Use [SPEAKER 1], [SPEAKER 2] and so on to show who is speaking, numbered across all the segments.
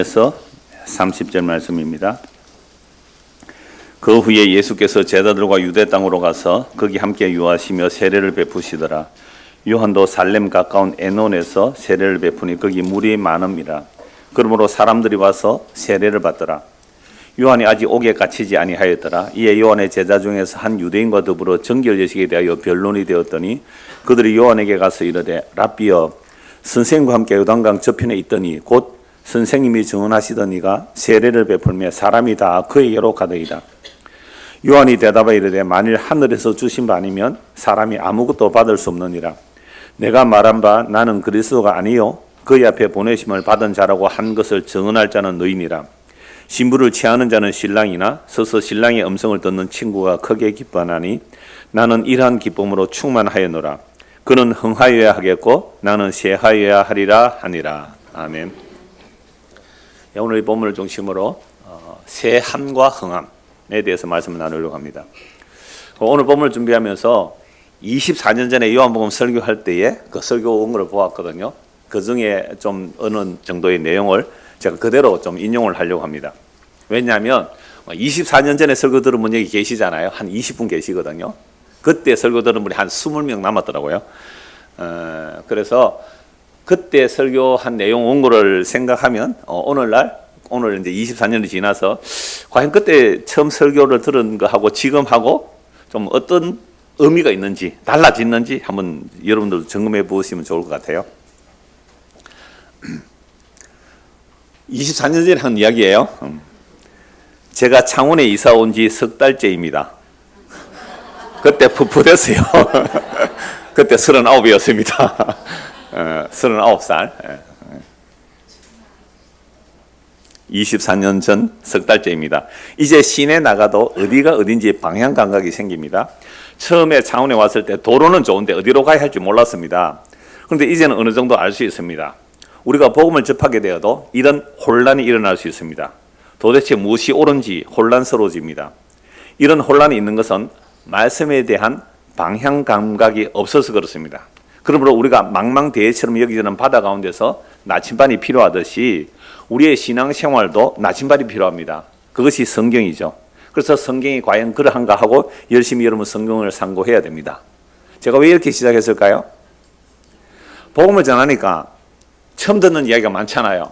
[SPEAKER 1] 에서 30절 말씀입니다. 그 후에 예수께서 제자들과 유대 땅으로 가서 거기 함께 유하시며 세례를 베푸시더라. 요한도 살렘 가까운 에논에서 세례를 베푸니 거기 물이 많음이라. 그러므로 사람들이 와서 세례를 받더라. 요한이 아직 옥에 갇히지 아니하였더라. 이에 요한의 제자 중에서 한 유대인과 더불어 정결예식에 대하여 변론이 되었더니 그들이 요한에게 가서 이르되 랍비여, 선생님과 함께 요단강 저편에 있더니 곧 선생님이 증언하시던 이가 세례를 베풀며 사람이 다 그에게로 가더이다. 요한이 대답하여 이르되 만일 하늘에서 주신 바 아니면 사람이 아무것도 받을 수 없느니라. 내가 말한 바 나는 그리스도가 아니요 그의 앞에 보내심을 받은 자라고 한 것을 증언할 자는 너희니라. 신부를 취하는 자는 신랑이나 서서 신랑의 음성을 듣는 친구가 크게 기뻐하나니 나는 이러한 기쁨으로 충만하였노라. 그는 흥하여야 하겠고 나는 쇠하여야 하리라 하니라. 아멘. 오늘 이 본문을 중심으로 쇠함과 흥함에 대해서 말씀을 나누려고 합니다. 오늘 본문을 준비하면서 24년 전에 요한복음 설교할 때에 그 설교 원고를 보았거든요. 그 중에 좀 어느 정도의 내용을 제가 그대로 좀 인용을 하려고 합니다. 왜냐하면 24년 전에 설교 들은 분이 계시잖아요. 한 20분 계시거든요. 그때 설교 들은 분이 한 20명 남았더라고요. 그래서 그때 설교한 내용 원고를 생각하면 오늘 이제 24년이 지나서 과연 그때 처음 설교를 들은 거하고 지금하고 좀 어떤 의미가 있는지 달라졌는지 한번 여러분들도 점검해 보시면 좋을 것 같아요. 24년 전에 한 이야기예요. 제가 창원에 이사 온 지 석 달째입니다. 그때 풋풋했어요. 그때 39이었습니다. 39살. 24년 전 석 달째입니다. 이제 시내 나가도 어디가 어딘지 방향 감각이 생깁니다. 처음에 창원에 왔을 때 도로는 좋은데 어디로 가야 할지 몰랐습니다. 그런데 이제는 어느 정도 알 수 있습니다. 우리가 복음을 접하게 되어도 이런 혼란이 일어날 수 있습니다. 도대체 무엇이 옳은지 혼란스러워집니다. 이런 혼란이 있는 것은 말씀에 대한 방향 감각이 없어서 그렇습니다. 그러므로 우리가 망망대해처럼 여기지는 바다 가운데서 나침반이 필요하듯이 우리의 신앙생활도 나침반이 필요합니다. 그것이 성경이죠. 그래서 성경이 과연 그러한가 하고 열심히 여러분 성경을 상고해야 됩니다. 제가 왜 이렇게 시작했을까요? 복음을 전하니까 처음 듣는 이야기가 많잖아요.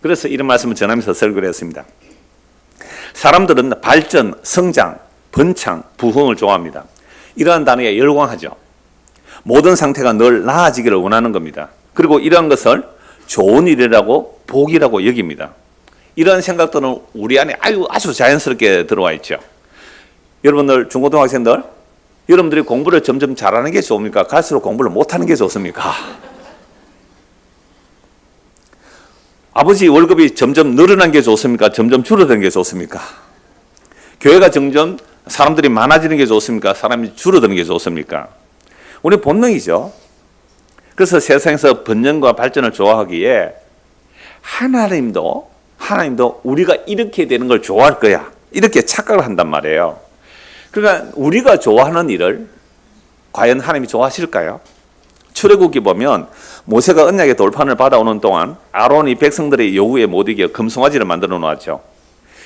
[SPEAKER 1] 그래서 이런 말씀을 전하면서 설교를 했습니다. 사람들은 발전, 성장, 번창, 부흥을 좋아합니다. 이러한 단어에 열광하죠. 모든 상태가 늘 나아지기를 원하는 겁니다. 그리고 이러한 것을 좋은 일이라고 복이라고 여깁니다. 이러한 생각들은 우리 안에 아주 자연스럽게 들어와 있죠. 여러분들 중고등학생들, 여러분들이 공부를 점점 잘하는 게 좋습니까? 갈수록 공부를 못하는 게 좋습니까? 아버지 월급이 점점 늘어난 게 좋습니까? 점점 줄어드는 게 좋습니까? 교회가 점점 사람들이 많아지는 게 좋습니까? 사람이 줄어드는 게 좋습니까? 우리 본능이죠. 그래서 세상에서 번영과 발전을 좋아하기에 하나님도 우리가 이렇게 되는 걸 좋아할 거야. 이렇게 착각을 한단 말이에요. 그러니까 우리가 좋아하는 일을 과연 하나님이 좋아하실까요? 출애굽기 보면 모세가 언약의 돌판을 받아오는 동안 아론이 백성들의 요구에 못 이겨 금송아지를 만들어 놓았죠.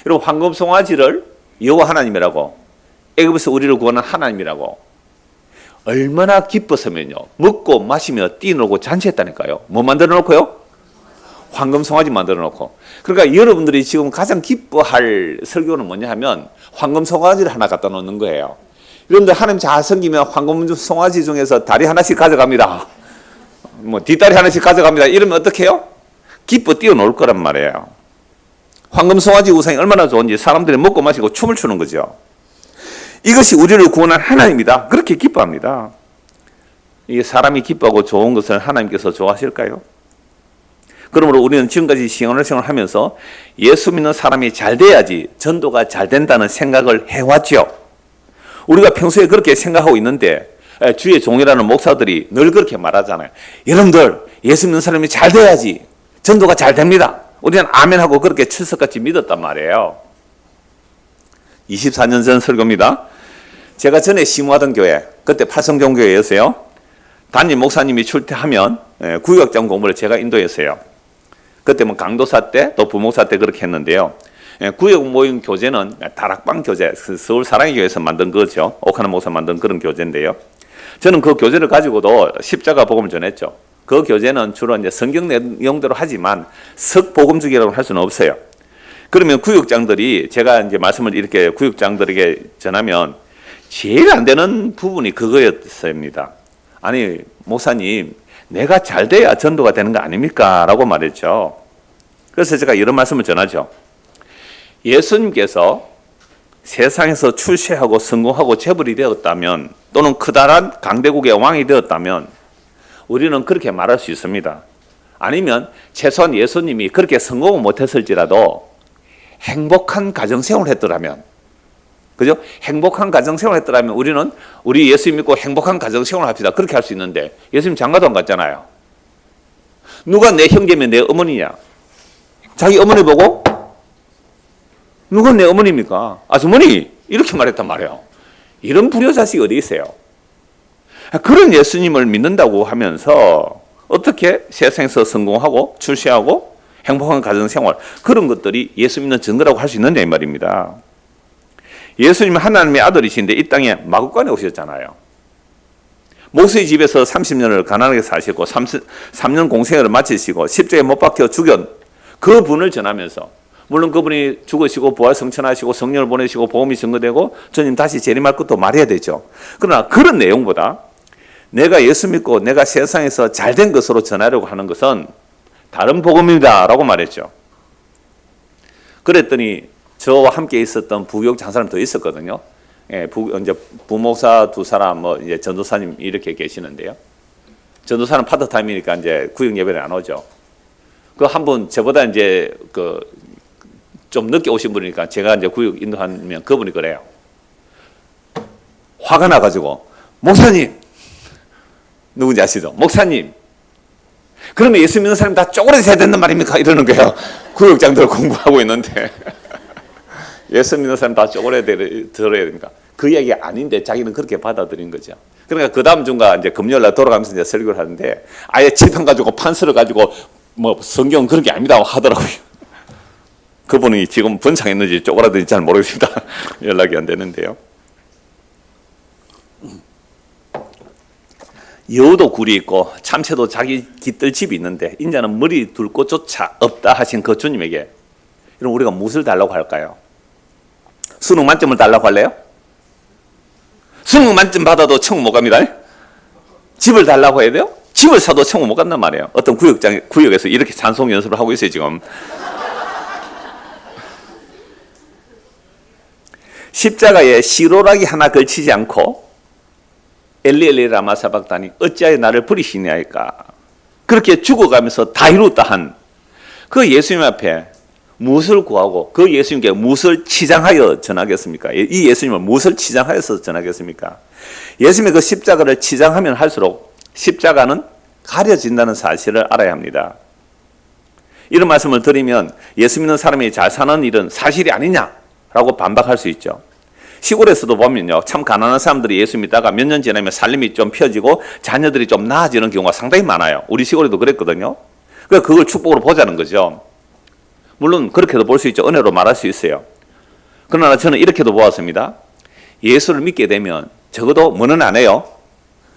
[SPEAKER 1] 그리고 황금 송아지를 여호와 하나님이라고, 애굽에서 우리를 구하는 하나님이라고 얼마나 기뻤으면요. 먹고 마시며 뛰놀고 잔치했다니까요. 뭐 만들어 놓고요? 황금 송아지 만들어 놓고. 그러니까 여러분들이 지금 가장 기뻐할 설교는 뭐냐 하면 황금 송아지를 하나 갖다 놓는 거예요. 여러분들 하나님 잘 섬기면 황금 송아지 중에서 다리 하나씩 가져갑니다. 뭐 뒷다리 하나씩 가져갑니다. 이러면 어떻게 해요? 기뻐 뛰어놀 거란 말이에요. 황금 송아지 우상이 얼마나 좋은지 사람들이 먹고 마시고 춤을 추는 거죠. 이것이 우리를 구원한 하나님이다. 그렇게 기뻐합니다. 이게 사람이 기뻐하고 좋은 것을 하나님께서 좋아하실까요? 그러므로 우리는 지금까지 신앙생활을 하면서 예수 믿는 사람이 잘 돼야지 전도가 잘 된다는 생각을 해왔죠. 우리가 평소에 그렇게 생각하고 있는데 주의 종이라는 목사들이 늘 그렇게 말하잖아요. 여러분들 예수 믿는 사람이 잘 돼야지 전도가 잘 됩니다. 우리는 아멘하고 그렇게 철석같이 믿었단 말이에요. 24년 전 설교입니다. 제가 전에 심호하던 교회, 그때 팔성종교회였어요. 담임 목사님이 출퇴하면 구역장 공부를 제가 인도했어요. 그때 뭐 강도사 때 또 부목사 때 그렇게 했는데요. 구역 모임 교재는 다락방 교재, 서울 사랑의 교회에서 만든 거죠. 옥하나 목사 만든 그런 교재인데요. 저는 그 교재를 가지고도 십자가 복음을 전했죠. 그 교재는 주로 이제 성경 내용대로 하지만 석복음적이라고 할 수는 없어요. 그러면 구역장들이 제가 이제 말씀을 이렇게 구역장들에게 전하면 제일 안 되는 부분이 그거였습니다. 아니, 목사님, 내가 잘 돼야 전도가 되는 거 아닙니까? 라고 말했죠. 그래서 제가 이런 말씀을 전하죠. 예수님께서 세상에서 출세하고 성공하고 재벌이 되었다면 또는 커다란 강대국의 왕이 되었다면 우리는 그렇게 말할 수 있습니다. 아니면 최소한 예수님이 그렇게 성공을 못했을지라도 행복한 가정생활을 했더라면, 그죠? 행복한 가정생활을 했더라면 우리 예수 믿고 행복한 가정생활을 합시다. 그렇게 할 수 있는데 예수님 장가도 안 갔잖아요. 누가 내 형제면 내 어머니냐? 자기 어머니 보고 누가 내 어머니입니까? 아주머니 이렇게 말했단 말이에요. 이런 불효자식이 어디 있어요? 그런 예수님을 믿는다고 하면서 어떻게 세상에서 성공하고 출세하고 행복한 가정생활, 그런 것들이 예수 믿는 증거라고 할 수 있느냐 이 말입니다. 예수님은 하나님의 아들이신데 이 땅에 마구간에 오셨잖아요. 모세의 집에서 30년을 가난하게 사시고 3년 공생애를 마치시고 십자가에 못 박혀 죽은 그 분을 전하면서, 물론 그분이 죽으시고 부활성천하시고 성령을 보내시고 복음이 증거되고 주님 다시 재림할 것도 말해야 되죠. 그러나 그런 내용보다 내가 예수 믿고 내가 세상에서 잘된 것으로 전하려고 하는 것은 다른 복음이다 라고 말했죠. 그랬더니 저와 함께 있었던 부교육자 한 사람 더 있었거든요. 이제 부목사 두 사람, 이제 전도사님 이렇게 계시는데요. 전도사는 파트타임이니까 이제 구역 예배를 안 오죠. 그 한 분 저보다 이제 좀 늦게 오신 분이니까 제가 이제 구역 인도하면 그분이 그래요. 화가 나가지고, 목사님! 누군지 아시죠? 목사님! 그러면 예수 믿는 사람이 다 쪼그려져야 된단 말입니까? 이러는 거예요. 구역장들 공부하고 있는데. 예수 믿는 사람 다 쪼그려야 들어야 됩니까? 그 이야기 아닌데 자기는 그렇게 받아들인 거죠. 그러니까 그 다음 주가 이제 금요일날 돌아가면서 이제 설교를 하는데 아예 칠판 가지고 판서를 가지고 성경 그런 게 아닙니다 하더라고요. 그분이 지금 번창했는지 쪼그라든지 잘 모르겠습니다. 연락이 안 되는데요. 여우도 굴이 있고 참새도 자기 깃들 집이 있는데 인자는 머리 둘 곳조차 없다 하신 그 주님에게 이런 우리가 무엇을 달라고 할까요? 수능 만점을 달라고 할래요? 수능 만점 받아도 천국 못 갑니다. 집을 달라고 해야 돼요? 집을 사도 천국 못 간단 말이에요. 어떤 구역에서 이렇게 찬송 연습을 하고 있어요 지금. 십자가에 시로락이 하나 걸치지 않고 엘리 라마 사박다니 어찌하여 나를 버리시냐니까, 그렇게 죽어가면서 다 이루었다 한 그 예수님 앞에 무엇을 구하고 그 예수님께 무엇을 치장하여 전하겠습니까? 이 예수님을 무엇을 치장하여서 전하겠습니까? 예수님의 그 십자가를 치장하면 할수록 십자가는 가려진다는 사실을 알아야 합니다. 이런 말씀을 드리면 예수 믿는 사람이 잘 사는 일은 사실이 아니냐라고 반박할 수 있죠. 시골에서도 보면요, 참 가난한 사람들이 예수 믿다가 몇 년 지나면 살림이 좀 펴지고 자녀들이 좀 나아지는 경우가 상당히 많아요. 우리 시골에도 그랬거든요. 그러니까 그걸 축복으로 보자는 거죠. 물론 그렇게도 볼 수 있죠. 은혜로 말할 수 있어요. 그러나 저는 이렇게도 보았습니다. 예수를 믿게 되면 적어도 뭐는 안 해요?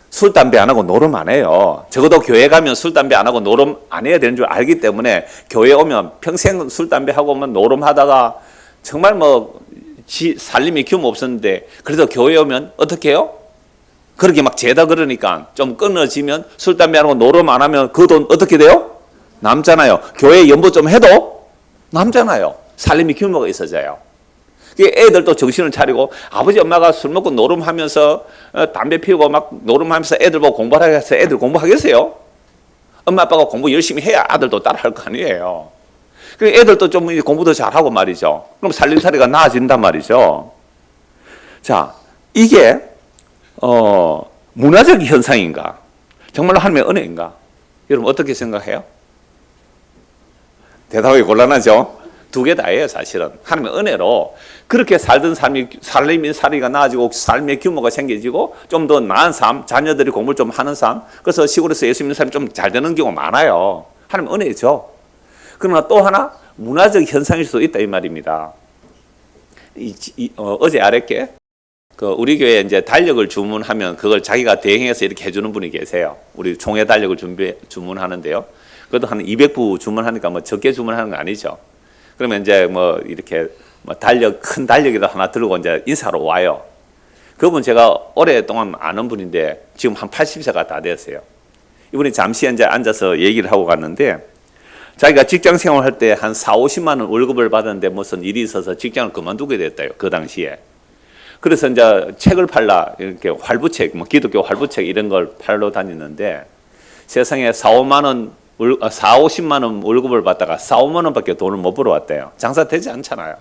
[SPEAKER 1] 술, 담배 안 하고 노름 안 해요. 적어도 교회 가면 술, 담배 안 하고 노름 안 해야 되는 줄 알기 때문에 교회 오면 평생 술, 담배 하고 오면 노름 하다가 정말 살림이 규모 없었는데 그래도 교회 오면 어떻게 해요? 그렇게 막 죄다 그러니까 좀 끊어지면 술, 담배 안 하고 노름 안 하면 그 돈 어떻게 돼요? 남잖아요. 교회 연보 좀 해도 남잖아요. 살림이 규모가 있어져요. 애들도 정신을 차리고 아버지 엄마가 술 먹고 노름하면서 담배 피우고 막 노름하면서 애들 보고 공부하라 해서 애들 공부하겠어요? 엄마 아빠가 공부 열심히 해야 아들도 따라할 거 아니에요. 애들도 좀 공부도 잘하고 말이죠. 그럼 살림살이가 나아진단 말이죠. 자, 이게 문화적 현상인가? 정말로 하나님의 은혜인가? 여러분 어떻게 생각해요? 대답하기 곤란하죠? 두 개 다예요 사실은. 하나님의 은혜로 그렇게 살던 살림이 살이가 나아지고 삶의 규모가 생겨지고 좀 더 나은 삶, 자녀들이 공부를 좀 하는 삶, 그래서 시골에서 예수 믿는 사람이 좀 잘 되는 경우가 많아요. 하나님의 은혜죠. 그러나 또 하나 문화적 현상일 수도 있다 이 말입니다. 어제 아랫게 우리 교회에 이제 달력을 주문하면 그걸 자기가 대행해서 이렇게 해주는 분이 계세요. 우리 총회 달력을 주문하는데요. 그것도 한 200부 주문하니까 뭐 적게 주문하는 거 아니죠. 그러면 이제 뭐 이렇게 뭐 큰 달력이다 하나 들고 이제 인사하러 와요. 그분 제가 오랫동안 아는 분인데 지금 한 80세가 다 됐어요. 이분이 잠시 이제 앉아서 얘기를 하고 갔는데 자기가 직장 생활할 때 한 4, 50만 원 월급을 받았는데 무슨 일이 있어서 직장을 그만두게 됐대요. 그 당시에. 그래서 이제 책을 팔라 이렇게 활부책, 뭐 기독교 활부책 이런 걸 팔러 다니는데 세상에 4, 50만 원 월급을 받다가 4, 5만 원밖에 돈을 못 벌어왔대요. 장사 되지 않잖아요.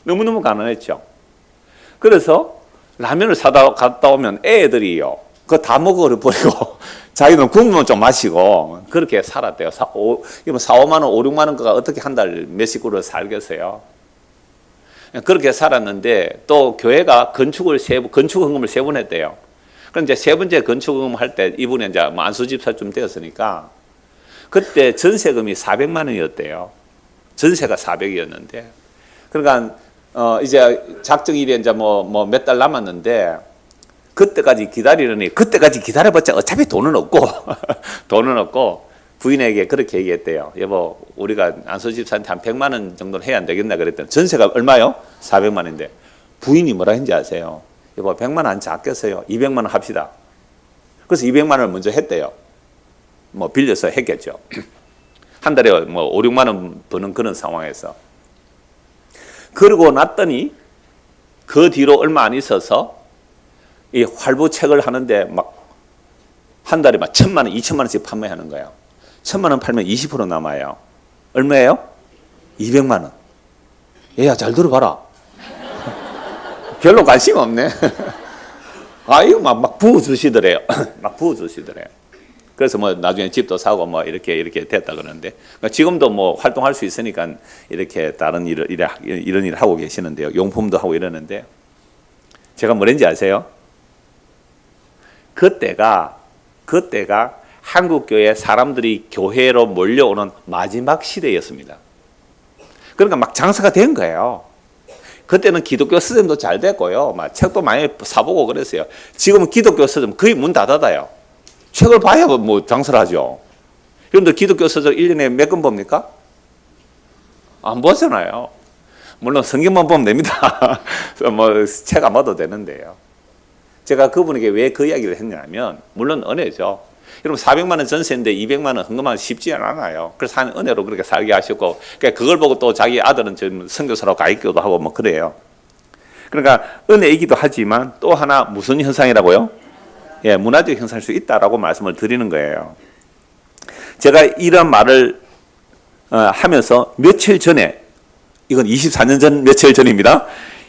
[SPEAKER 1] 너무너무 가난했죠. 그래서 라면을 사다 갔다 오면 애들이요. 그거 다 먹어버리고 자기는 국물만 좀 마시고 그렇게 살았대요. 4, 5만 원, 5, 6만 원가 어떻게 한 달 몇 식구를 살겠어요. 그렇게 살았는데 또 교회가 건축 헌금을 3번 했대요. 그럼 이제 3번째 건축 헌금 할 때 이분이 이제 안수집사쯤 되었으니까 그때 전세금이 400만 원이었대요. 전세가 400이었는데. 그러니까 이제 작정일이 이제 뭐 몇 달 남았는데 그때까지 기다리려니 그때까지 기다려봤자 어차피 돈은 없고 돈은 없고 부인에게 그렇게 얘기했대요. 여보 우리가 안수집사한테 한 100만 원 정도는 해야 안 되겠나 그랬더니 전세가 얼마요? 400만 원인데 부인이 뭐라 했는지 아세요? 여보 100만 원 안 잡겠어요. 200만 원 합시다. 그래서 200만 원을 먼저 했대요. 뭐 빌려서 했겠죠. 한 달에 뭐 5, 6만 원 버는 그런 상황에서. 그러고 났더니 그 뒤로 얼마 안 있어서 이 활부책을 하는데 막 한 달에 막 1,000만 원, 2천만 원씩 판매하는 거예요. 1,000만 원 팔면 20% 남아요. 얼마예요? 200만 원. 얘야 잘 들어봐라. 별로 관심 없네. 이거 막 부어주시더래요. 막 부어주시더래요. 그래서 뭐 나중에 집도 사고 뭐 이렇게 됐다 그러는데 그러니까 지금도 뭐 활동할 수 있으니까 이렇게 다른 이런 일을 하고 계시는데요. 용품도 하고 이러는데 제가 뭐랬는지 아세요? 그때가 한국교회 사람들이 교회로 몰려오는 마지막 시대였습니다. 그러니까 막 장사가 된 거예요. 그때는 기독교 서점도 잘 됐고요. 막 책도 많이 사보고 그랬어요. 지금은 기독교 서점 거의 문 닫아요. 책을 봐야 뭐 장사를 하죠. 여러분들 기독교 서적 1년에 몇 권 봅니까? 안 보잖아요. 물론 성경만 보면 됩니다. 뭐 책 안 봐도 되는데요. 제가 그분에게 왜 그 이야기를 했냐면 물론 은혜죠. 여러분 400만 원 전세인데 200만 원 헌금하면 쉽지 않아요. 그래서 한 은혜로 그렇게 살게 하셨고 그러니까 그걸 보고 또 자기 아들은 지금 선교사로 가 있기도 하고 뭐 그래요. 그러니까 은혜이기도 하지만 또 하나 무슨 현상이라고요? 예, 문화적 현상일 수 있다라고 말씀을 드리는 거예요. 제가 이런 말을 하면서 며칠 전에 이건 24년 전 며칠 전입니다.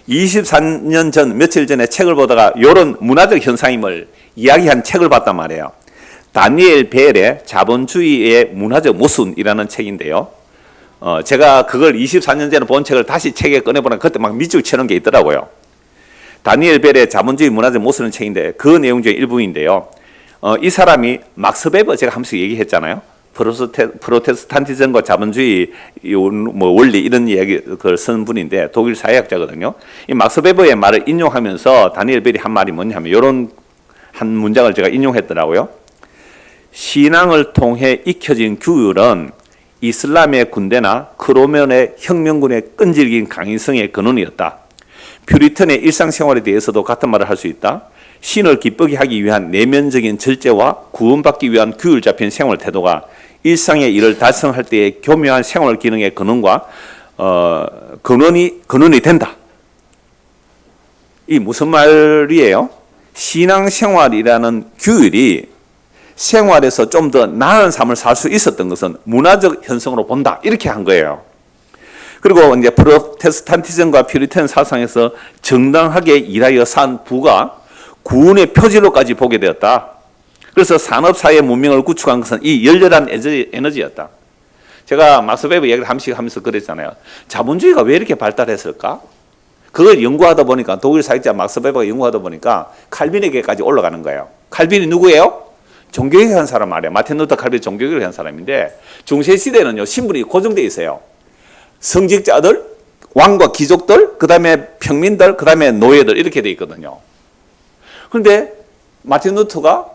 [SPEAKER 1] 24년 전 며칠 전에 책을 보다가 이런 문화적 현상임을 이야기한 책을 봤단 말이에요. 다니엘 벨의 자본주의의 문화적 모순이라는 책인데요. 제가 그걸 24년 전에 본 책을 다시 책에 꺼내보니까 그때 막 밑줄 치는 게 있더라고요. 다니엘 벨의 자본주의 문화적 모순은 책인데 그 내용 중에 일부인데요. 이 사람이 막스 베버 제가 한 번씩 얘기했잖아요. 프로테스탄티즘과 자본주의 뭐 원리 이런 이야기 그걸 쓴 분인데 독일 사회학자거든요. 이 막스 베버의 말을 인용하면서 다니엘 벨이 한 말이 뭐냐면 이런 한 문장을 제가 인용했더라고요. 신앙을 통해 익혀진 규율은 이슬람의 군대나 크로멘의 혁명군의 끈질긴 강인성의 근원이었다. 퓨리턴의 일상생활에 대해서도 같은 말을 할 수 있다. 신을 기쁘게 하기 위한 내면적인 절제와 구원받기 위한 규율 잡힌 생활 태도가 일상의 일을 달성할 때의 교묘한 생활 기능의 근원과 근원이 된다. 이 무슨 말이에요? 신앙생활이라는 규율이 생활에서 좀 더 나은 삶을 살 수 있었던 것은 문화적 현상으로 본다. 이렇게 한 거예요. 그리고 이제 프로테스탄티즘과 퓨리탄 사상에서 정당하게 일하여 산 부가 구원의 표지로까지 보게 되었다. 그래서 산업사회 문명을 구축한 것은 이 열렬한 에너지였다. 제가 막스 베버 얘기를 한씩 하면서 그랬잖아요. 자본주의가 왜 이렇게 발달했을까? 그걸 연구하다 보니까 독일 사학자 막스 베버가 연구하다 보니까 칼빈에게까지 올라가는 거예요. 칼빈이 누구예요? 종교개혁 한 사람 말이에요. 마틴 루터 칼빈이 종교개혁을 한 사람인데 중세 시대는요 신분이 고정되어 있어요. 성직자들, 왕과 귀족들, 그 다음에 평민들, 그 다음에 노예들 이렇게 돼 있거든요. 그런데 마틴 루터가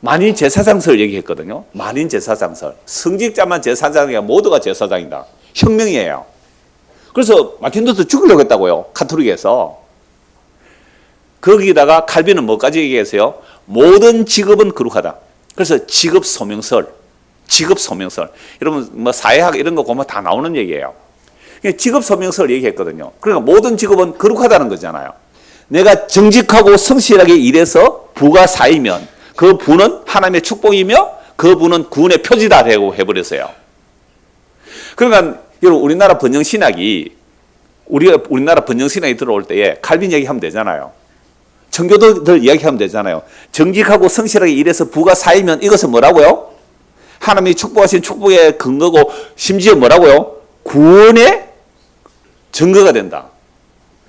[SPEAKER 1] 만인 제사장설 얘기했거든요. 만인 제사장설. 성직자만 제사장이 아니라 모두가 제사장이다. 혁명이에요. 그래서 마틴 루터 죽으려고 했다고요. 카톨릭에서. 거기다가 칼빈은 뭐까지 얘기했어요? 모든 직업은 거룩하다. 그래서 직업 소명설. 여러분 뭐 사회학 이런 거 보면 다 나오는 얘기예요. 직업 소명설 얘기했거든요. 그러니까 모든 직업은 거룩하다는 거잖아요. 내가 정직하고 성실하게 일해서 부가 쌓이면 그 부는 하나님의 축복이며 그 부는 구원의 표지다 되고 해버렸어요. 그러니까 여러분 우리나라 번영신학이 우리나라 번영신학이 들어올 때에 칼빈 얘기하면 되잖아요. 청교도들 이야기하면 되잖아요. 정직하고 성실하게 일해서 부가 쌓이면 이것은 뭐라고요? 하나님이 축복하신 축복의 근거고 심지어 뭐라고요? 구원의 증거가 된다.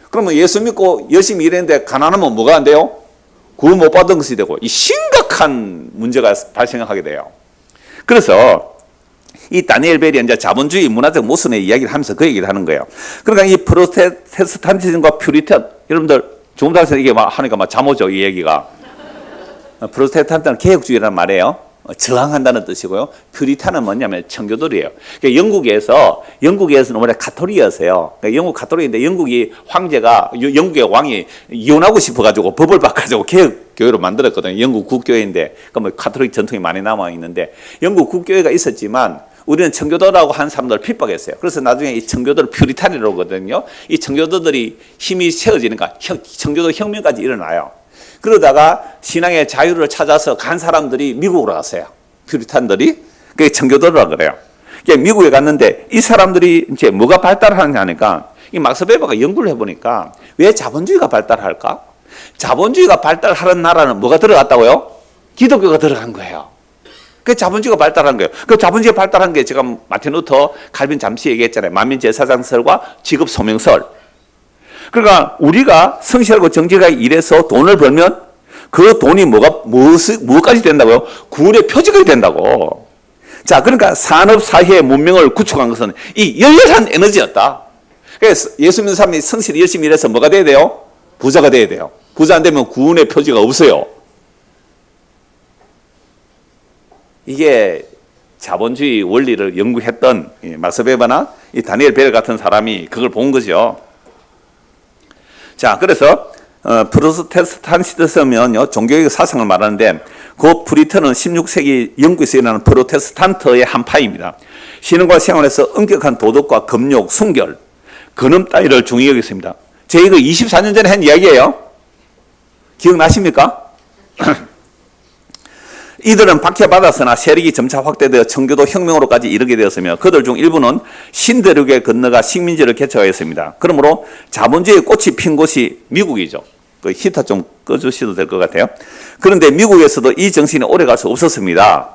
[SPEAKER 1] 그러면 예수 믿고 열심히 일했는데 가난하면 뭐가 안 돼요? 구원 못 받은 것이 되고 이 심각한 문제가 발생하게 돼요. 그래서 이 다니엘 벨이 이제 자본주의 문화적 모순의 이야기를 하면서 그 얘기를 하는 거예요. 그러니까 이 프로테스탄티즘과 퓨리탄 여러분들 조금 전에 이게 막 하니까 막 잠오죠 이 얘기가. 프로테스탄트는 개혁주의라는 말이에요. 저항한다는 뜻이고요. 퓨리탄은 뭐냐면 청교도들이에요. 그러니까 영국에서는 원래 가톨릭이었어요. 그러니까 영국 가톨릭인데 영국이 황제가 영국의 왕이 이혼하고 싶어가지고 법을 바꿔가지고 개혁교회로 만들었거든요. 영국 국교회인데 그러니까 뭐 가톨릭 전통이 많이 남아 있는데 영국 국교회가 있었지만 우리는 청교도라고 한 사람들을 핍박했어요. 그래서 나중에 이 청교도를 퓨리탄이라고 하거든요. 이 청교도들이 힘이 세워지니까 청교도 혁명까지 일어나요. 그러다가 신앙의 자유를 찾아서 간 사람들이 미국으로 갔어요. 퓨리탄들이. 그게 청교도라고 그래요. 미국에 갔는데 이 사람들이 이제 뭐가 발달하느냐 하니까 이 막스 베버가 연구를 해보니까 왜 자본주의가 발달할까? 자본주의가 발달하는 나라는 뭐가 들어갔다고요? 기독교가 들어간 거예요. 그 자본주의가 발달한 거예요. 그 자본주의가 발달한 게 제가 마틴 루터, 칼빈 잠시 얘기했잖아요. 만민 제사장설과 직업 소명설. 그러니까 우리가 성실하고 정직하게 일해서 돈을 벌면 그 돈이 무엇까지 된다고요? 구원의 표지가 된다고. 자, 그러니까 산업, 사회의 문명을 구축한 것은 이 열렬한 에너지였다. 그래서 예수 믿는 사람이 성실히 열심히 일해서 뭐가 돼야 돼요? 부자가 돼야 돼요. 부자 안 되면 구원의 표지가 없어요. 이게 자본주의 원리를 연구했던 막스 베버나 이 다니엘 벨 같은 사람이 그걸 본 거죠. 자, 그래서 프로테스탄티즘은요 종교개혁 사상을 말하는데 그 퓨리탄은 16세기 영국에서 일어나는 프로테스탄트의 한 파입니다. 신앙과 생활에서 엄격한 도덕과 금욕, 순결, 근엄 따위를 중요히 여겼습니다. 제가 이거 24년 전에 한 이야기예요. 기억나십니까? 이들은 박해받았으나 세력이 점차 확대되어 청교도 혁명으로까지 이르게 되었으며 그들 중 일부는 신대륙에 건너가 식민지를 개척하였습니다. 그러므로 자본주의의 꽃이 핀 곳이 미국이죠. 그 히터 좀 꺼주셔도 될 것 같아요. 그런데 미국에서도 이 정신이 오래갈 수 없었습니다.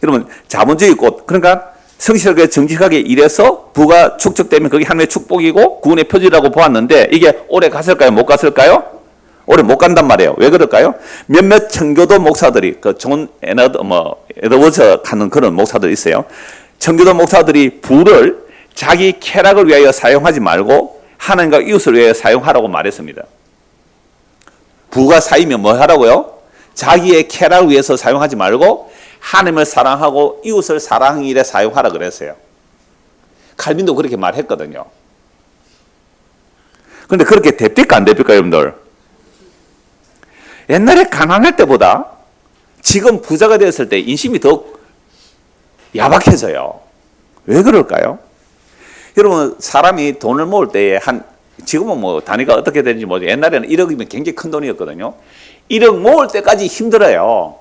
[SPEAKER 1] 여러분 자본주의 꽃, 그러니까 성실하게 정직하게 일해서 부가 축적되면 그게 하나님의 축복이고 구원의 표지라고 보았는데 이게 오래 갔을까요? 못 갔을까요? 오래 못 간단 말이에요. 왜 그럴까요? 몇몇 청교도 목사들이 그 존 에드워즈 하는 그런 목사들이 있어요. 청교도 목사들이 부를 자기 쾌락을 위하여 사용하지 말고 하나님과 이웃을 위하여 사용하라고 말했습니다. 부가 쌓이면 뭐 하라고요? 자기의 쾌락을 위해서 사용하지 말고 하나님을 사랑하고 이웃을 사랑하는 일에 사용하라 그랬어요. 칼빈도 그렇게 말했거든요. 그런데 그렇게 됩니까 안 됩니까 여러분들? 옛날에 가난할 때보다 지금 부자가 되었을 때 인심이 더 야박해져요. 왜 그럴까요? 여러분 사람이 돈을 모을 때에 지금은 뭐 단위가 어떻게 되는지 모르죠. 옛날에는 1억이면 굉장히 큰 돈이었거든요. 1억 모을 때까지 힘들어요.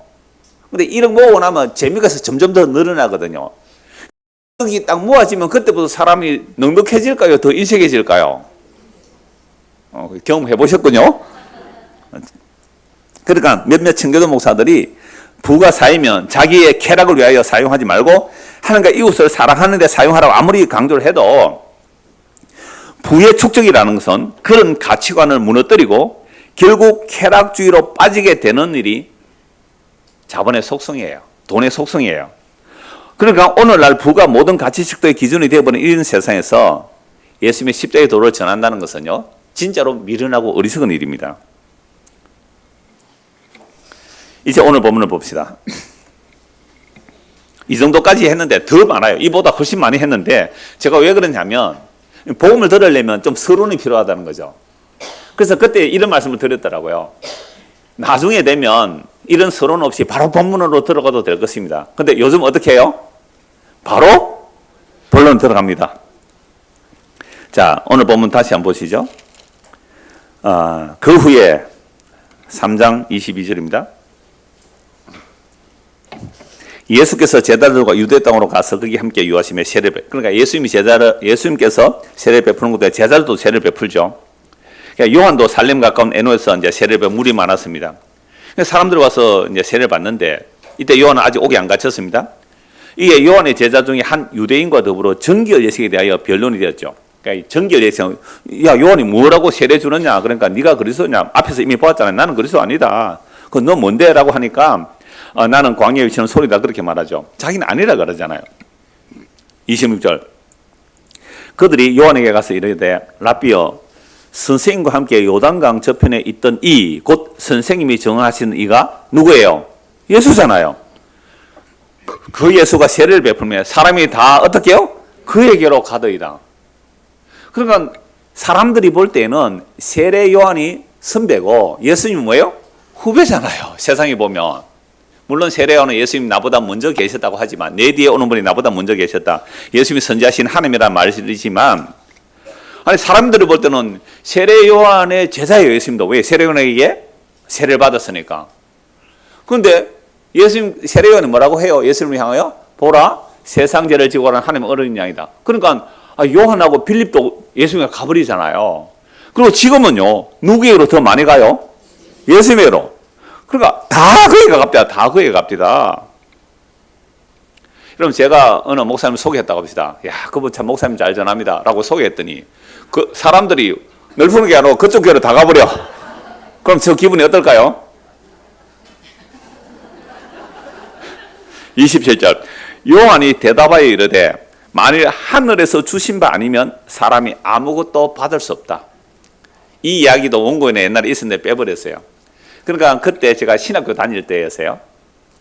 [SPEAKER 1] 근데 1억 모으고 나면 재미가 점점 더 늘어나거든요. 1억이 딱 모아지면 그때부터 사람이 넉넉해질까요? 더 인색해질까요? 경험해 보셨군요. 그러니까 몇몇 청교도 목사들이 부가 쌓이면 자기의 쾌락을 위하여 사용하지 말고 하나님과 이웃을 사랑하는 데 사용하라고 아무리 강조를 해도 부의 축적이라는 것은 그런 가치관을 무너뜨리고 결국 쾌락주의로 빠지게 되는 일이 자본의 속성이에요. 돈의 속성이에요. 그러니까 오늘날 부가 모든 가치식도의 기준이 되어버린 이런 세상에서 예수님의 십자가의 도를 전한다는 것은요, 진짜로 미련하고 어리석은 일입니다. 이제 오늘 본문을 봅시다. 이 정도까지 했는데 더 많아요. 이보다 훨씬 많이 했는데 제가 왜 그러냐면 복음을 들으려면 좀 서론이 필요하다는 거죠. 그래서 그때 이런 말씀을 드렸더라고요. 나중에 되면 이런 서론 없이 바로 본문으로 들어가도 될 것입니다. 근데 요즘 어떻게 해요? 바로 본론 들어갑니다. 자, 오늘 본문 다시 한번 보시죠. 그 후에 3장 22절입니다. 예수께서 제자들과 유대 땅으로 가서 거기 함께 유하시며 세례를 그러니까 예수님께서 세례를 베푸는 것도 제자들도 세례를 베풀죠. 그러니까 요한도 살렘 가까운 에노에서 이제 세례를 물이 많았습니다. 사람들이 와서 이제 세례를 받는데 이때 요한은 아직 옥에 안 갇혔습니다. 이게 요한의 제자 중에 한 유대인과 더불어 정결 예식에 대하여 변론이 되었죠. 그러니까 정결 예식, 야 요한이 뭐라고 세례 주느냐? 그러니까 네가 그리스도냐? 앞에서 이미 보았잖아요. 나는 그리스도 아니다. 그 너 뭔데라고 하니까 나는 광야에 위치하는 소리다 그렇게 말하죠. 자기는 아니라 그러잖아요. 26절 그들이 요한에게 가서 이르되 라비여 선생님과 함께 요단강 저편에 있던 이 곧 선생님이 정하시는 이가 누구예요? 예수잖아요. 그 예수가 세례를 베풀면 사람이 다 어떻게 해요? 그에게로 가더이다. 그러니까 사람들이 볼 때는 세례 요한이 선배고 예수님이 뭐예요? 후배잖아요. 세상에 보면. 물론 세례 요한은 예수님이 나보다 먼저 계셨다고 하지만 내 뒤에 오는 분이 나보다 먼저 계셨다. 예수님이 선지하신 하나님이라는 말이지만 아니 사람들이 볼 때는 세례 요한의 제자예요. 예수님도. 왜? 세례 요한에게 세례를 받았으니까. 그런데 예수님 세례 요한이 뭐라고 해요? 예수님을 향하여 보라 세상 죄를 지고 가는 하나님의 어린 양이다. 그러니까 요한하고 빌립도 예수님이 가버리잖아요. 그리고 지금은요 누구에게로 더 많이 가요? 예수님에게로. 그러니까 다 그에게 갑니다. 다 그에게 갑니다. 그럼 제가 어느 목사님을 소개했다고 합시다. 야, 그분 참 목사님 잘 전합니다. 라고 소개했더니 그 사람들이 넓은 게 아니고 그쪽 교회로 다 가버려. 그럼 저 기분이 어떨까요? 27절 요한이 대답하여 이르되 만일 하늘에서 주신 바 아니면 사람이 아무것도 받을 수 없다. 이 이야기도 원고인에 옛날에 있었는데 빼버렸어요. 그러니까 그때 제가 신학교 다닐 때였어요.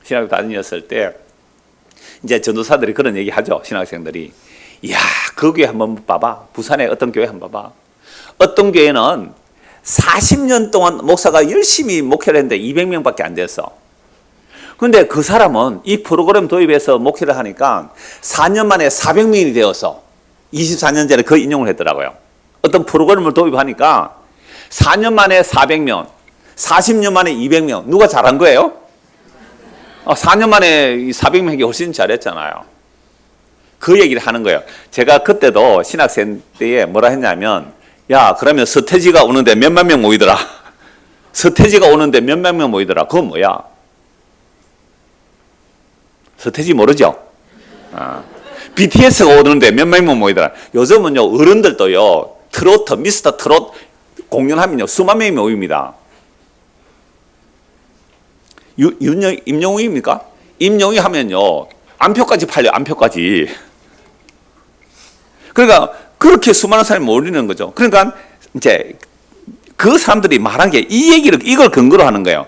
[SPEAKER 1] 신학교 다녔을 때 이제 전도사들이 그런 얘기 하죠. 신학생들이. 이야, 그 교회 한번 봐봐. 부산에 어떤 교회 한번 봐봐. 어떤 교회는 40년 동안 목사가 열심히 목회를 했는데 200명밖에 안 됐어. 근데 그 사람은 이 프로그램 도입해서 목회를 하니까 4년 만에 400명이 되어서 24년 전에 그 인용을 했더라고요. 어떤 프로그램을 도입하니까 4년 만에 400명, 40년 만에 200명. 누가 잘한 거예요? 4년 만에 400명이 훨씬 잘했잖아요. 그 얘기를 하는 거예요. 제가 그때도 신학생 때에 뭐라 했냐면 야 그러면 서태지가 오는데 몇만 명 모이더라. 서태지가 오는데 몇만 명 모이더라. 그건 뭐야? 서태지 모르죠? BTS가 오는데 몇만 명 모이더라. 요즘은요 어른들도요 트로트 미스터 트롯 공연하면요 수만 명이 모입니다. 임영웅입니까? 임영웅이 하면요 안표까지 팔려. 안표까지. 그러니까 그렇게 수많은 사람이 모이는 거죠. 그러니까 이제 그 사람들이 말한 게 이 얘기를 이걸 근거로 하는 거예요.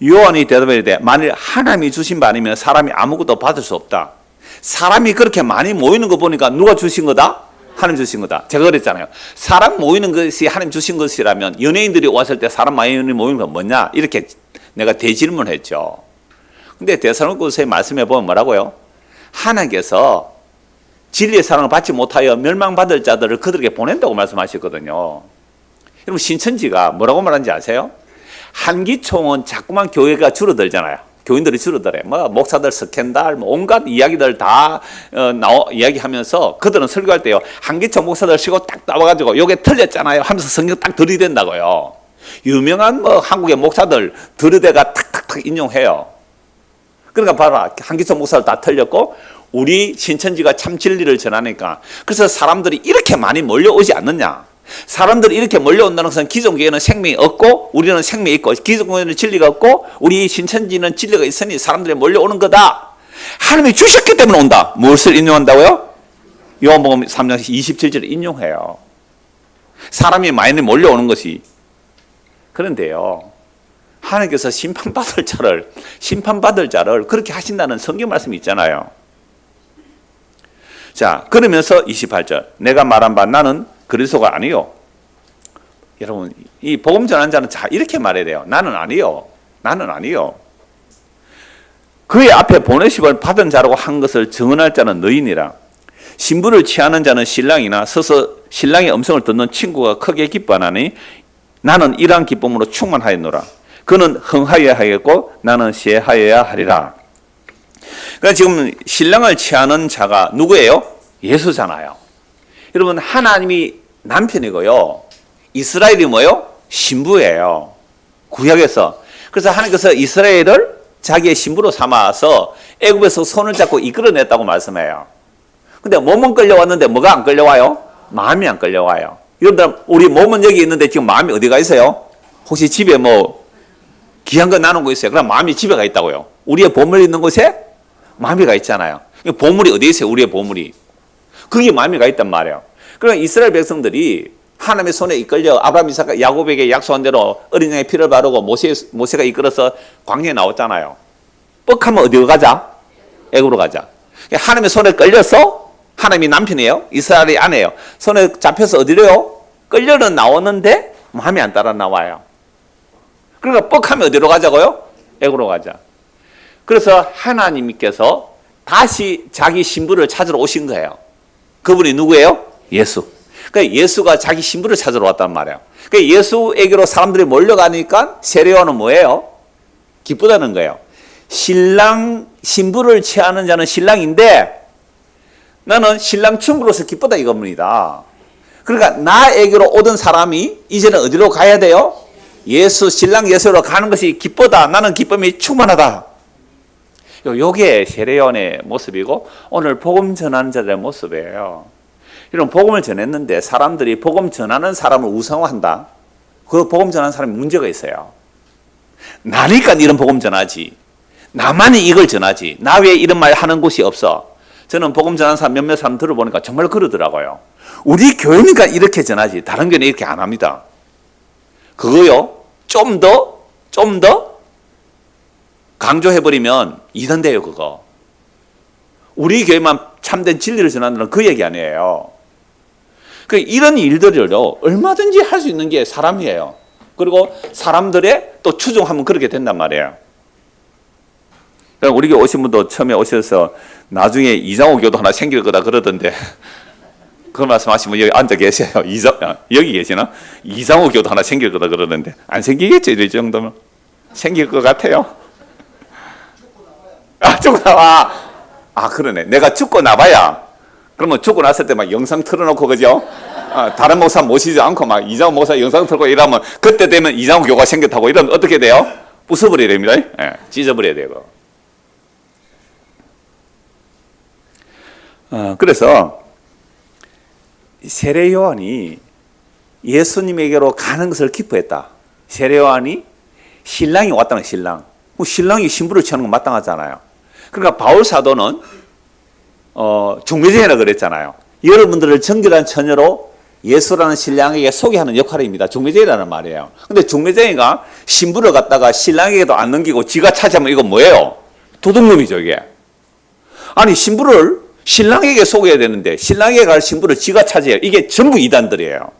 [SPEAKER 1] 요한이 대답해 이르되 만일 하나님이 주신 바 아니면 사람이 아무것도 받을 수 없다. 사람이 그렇게 많이 모이는 거 보니까 누가 주신 거다? 하나님 주신 거다. 제가 그랬잖아요. 사람 모이는 것이 하나님 주신 것이라면 연예인들이 왔을 때 사람 많이 모이는 건 뭐냐? 이렇게 내가 대질문했죠. 근데 데살로니가서의 말씀해 보면 뭐라고요? 하나님께서 진리의 사랑을 받지 못하여 멸망받을 자들을 그들에게 보낸다고 말씀하셨거든요. 여러분 신천지가 뭐라고 말하는지 아세요? 한기총은 자꾸만 교회가 줄어들잖아요. 교인들이 줄어들어요. 뭐 목사들 스캔들, 뭐 온갖 이야기들 다 이야기하면서 그들은 설교할 때요. 한기총 목사들 쉬고 딱 나와가지고 요게 틀렸잖아요 하면서 성경 딱 들이댄다고요. 유명한 뭐 한국의 목사들 들이대가 탁탁탁 인용해요. 그러니까 봐라 한기총 목사들 다 틀렸고 우리 신천지가 참 진리를 전하니까 그래서 사람들이 이렇게 많이 몰려오지 않느냐. 사람들이 이렇게 몰려온다는 것은 기존교회는 생명이 없고 우리는 생명이 있고 기존교회는 진리가 없고 우리 신천지는 진리가 있으니 사람들이 몰려오는 거다. 하나님이 주셨기 때문에 온다. 무엇을 인용한다고요? 요한복음 3장 27절을 인용해요. 사람이 많이 몰려오는 것이. 그런데요, 하나님께서 심판받을 자를 그렇게 하신다는 성경 말씀이 있잖아요. 자, 그러면서 28절, 내가 말한 바 나는 그리스도가 아니요. 여러분, 이 복음 전하는 자는 자 이렇게 말해야 돼요. 나는 아니요. 나는 아니요. 그의 앞에 보내심을 받은 자라고 한 것을 증언할 자는 너희니라. 신부를 취하는 자는 신랑이나 서서 신랑의 음성을 듣는 친구가 크게 기뻐하나니 나는 이러한 기쁨으로 충만하였노라. 그는 흥하여야 하겠고 나는 쇠하여야 하리라. 그러니까 지금 신랑을 취하는 자가 누구예요? 예수잖아요. 여러분, 하나님이 남편이고요, 이스라엘이 뭐예요? 신부예요. 구약에서. 그래서 하나님께서 이스라엘을 자기의 신부로 삼아서 애굽에서 손을 잡고 이끌어냈다고 말씀해요. 근데 몸은 끌려왔는데 뭐가 안 끌려와요? 마음이 안 끌려와요. 여러분들, 우리 몸은 여기 있는데 지금 마음이 어디가 있어요? 혹시 집에 뭐 귀한 거 나눈 거 있어요? 그럼 마음이 집에 가 있다고요. 우리의 보물이 있는 곳에 마음이 가 있잖아요. 보물이 어디에 있어요? 우리의 보물이. 거기에 마음이 가 있단 말이에요. 그러니까 이스라엘 백성들이 하나님의 손에 이끌려 아브라함, 이삭, 야곱에게 약속한 대로 어린 양의 피를 바르고 모세가 이끌어서 광야에 나왔잖아요. 뻑하면 어디로 가자? 애굽으로 가자. 하나님의 손에 끌려서, 하나님이 남편이에요, 이스라엘이 아내예요. 손에 잡혀서 어디로요? 끌려는 나오는데 마음이 안 따라 나와요. 그러니까 뻑하면 어디로 가자고요? 애굽으로 가자. 그래서 하나님께서 다시 자기 신부를 찾으러 오신 거예요. 그분이 누구예요? 예수. 그러니까 예수가 자기 신부를 찾으러 왔단 말이에요. 그러니까 예수에게로 사람들이 몰려가니까 세례요한은 뭐예요? 기쁘다는 거예요. 신부를 취하는 자는 신랑인데 나는 신랑 친구로서 기쁘다 이겁니다. 그러니까 나에게로 오던 사람이 이제는 어디로 가야 돼요? 신랑 예수로 가는 것이 기쁘다. 나는 기쁨이 충만하다. 요게 세례요한의 모습이고 오늘 복음 전하는 자들의 모습이에요. 이런 복음을 전했는데 사람들이 복음 전하는 사람을 우상화한다. 그 복음 전하는 사람이 문제가 있어요. 나니까 이런 복음 전하지. 나만이 이걸 전하지. 나 외에 이런 말 하는 곳이 없어. 저는 복음 전하는 사람 몇몇 사람 들어보니까 정말 그러더라고요. 우리 교회니까 이렇게 전하지. 다른 교회는 이렇게 안 합니다. 그거요, 좀 더 강조해버리면 이단돼요, 그거. 우리 교회만 참된 진리를 전한다는 그 얘기 아니에요. 이런 일들을요, 얼마든지 할 수 있는 게 사람이에요. 그리고 사람들의 또 추종하면 그렇게 된단 말이에요. 우리 교회 오신 분도 처음에 오셔서 나중에 이장호 교도 하나 생길 거다 그러던데, 그 말씀하시면 여기 앉아 계세요. 여기 계시나? 이장호 교도 하나 생길 거다 그러는데 안 생기겠죠, 이 정도면. 생길 것 같아요. 죽고 나와. 그러네. 내가 죽고 나봐야. 그러면 죽고 났을 때 막 영상 틀어놓고, 그죠? 다른 목사 모시지 않고 막 이장호 목사 영상 틀고 이러면 그때 되면 이장호 교가 생겼다고 이러면 어떻게 돼요? 부숴버려야 됩니다. 찢어버려야 되고. 그래서 세례요한이 예수님에게로 가는 것을 기뻐했다. 세례요한이 신랑이 왔다는 신랑. 신랑이 신부를 취하는 건 마땅하잖아요. 그러니까 바울 사도는 중매쟁이라 그랬잖아요. 여러분들을 정결한 처녀로 예수라는 신랑에게 소개하는 역할입니다. 중매쟁이라는 말이에요. 근데 중매쟁이가 신부를 갖다가 신랑에게도 안 넘기고 지가 차지하면 이거 뭐예요? 도둑놈이죠, 이게. 아니, 신부를 신랑에게 소개해야 되는데 신랑에게 갈 신부를 지가 차지해요. 이게 전부 이단들이에요.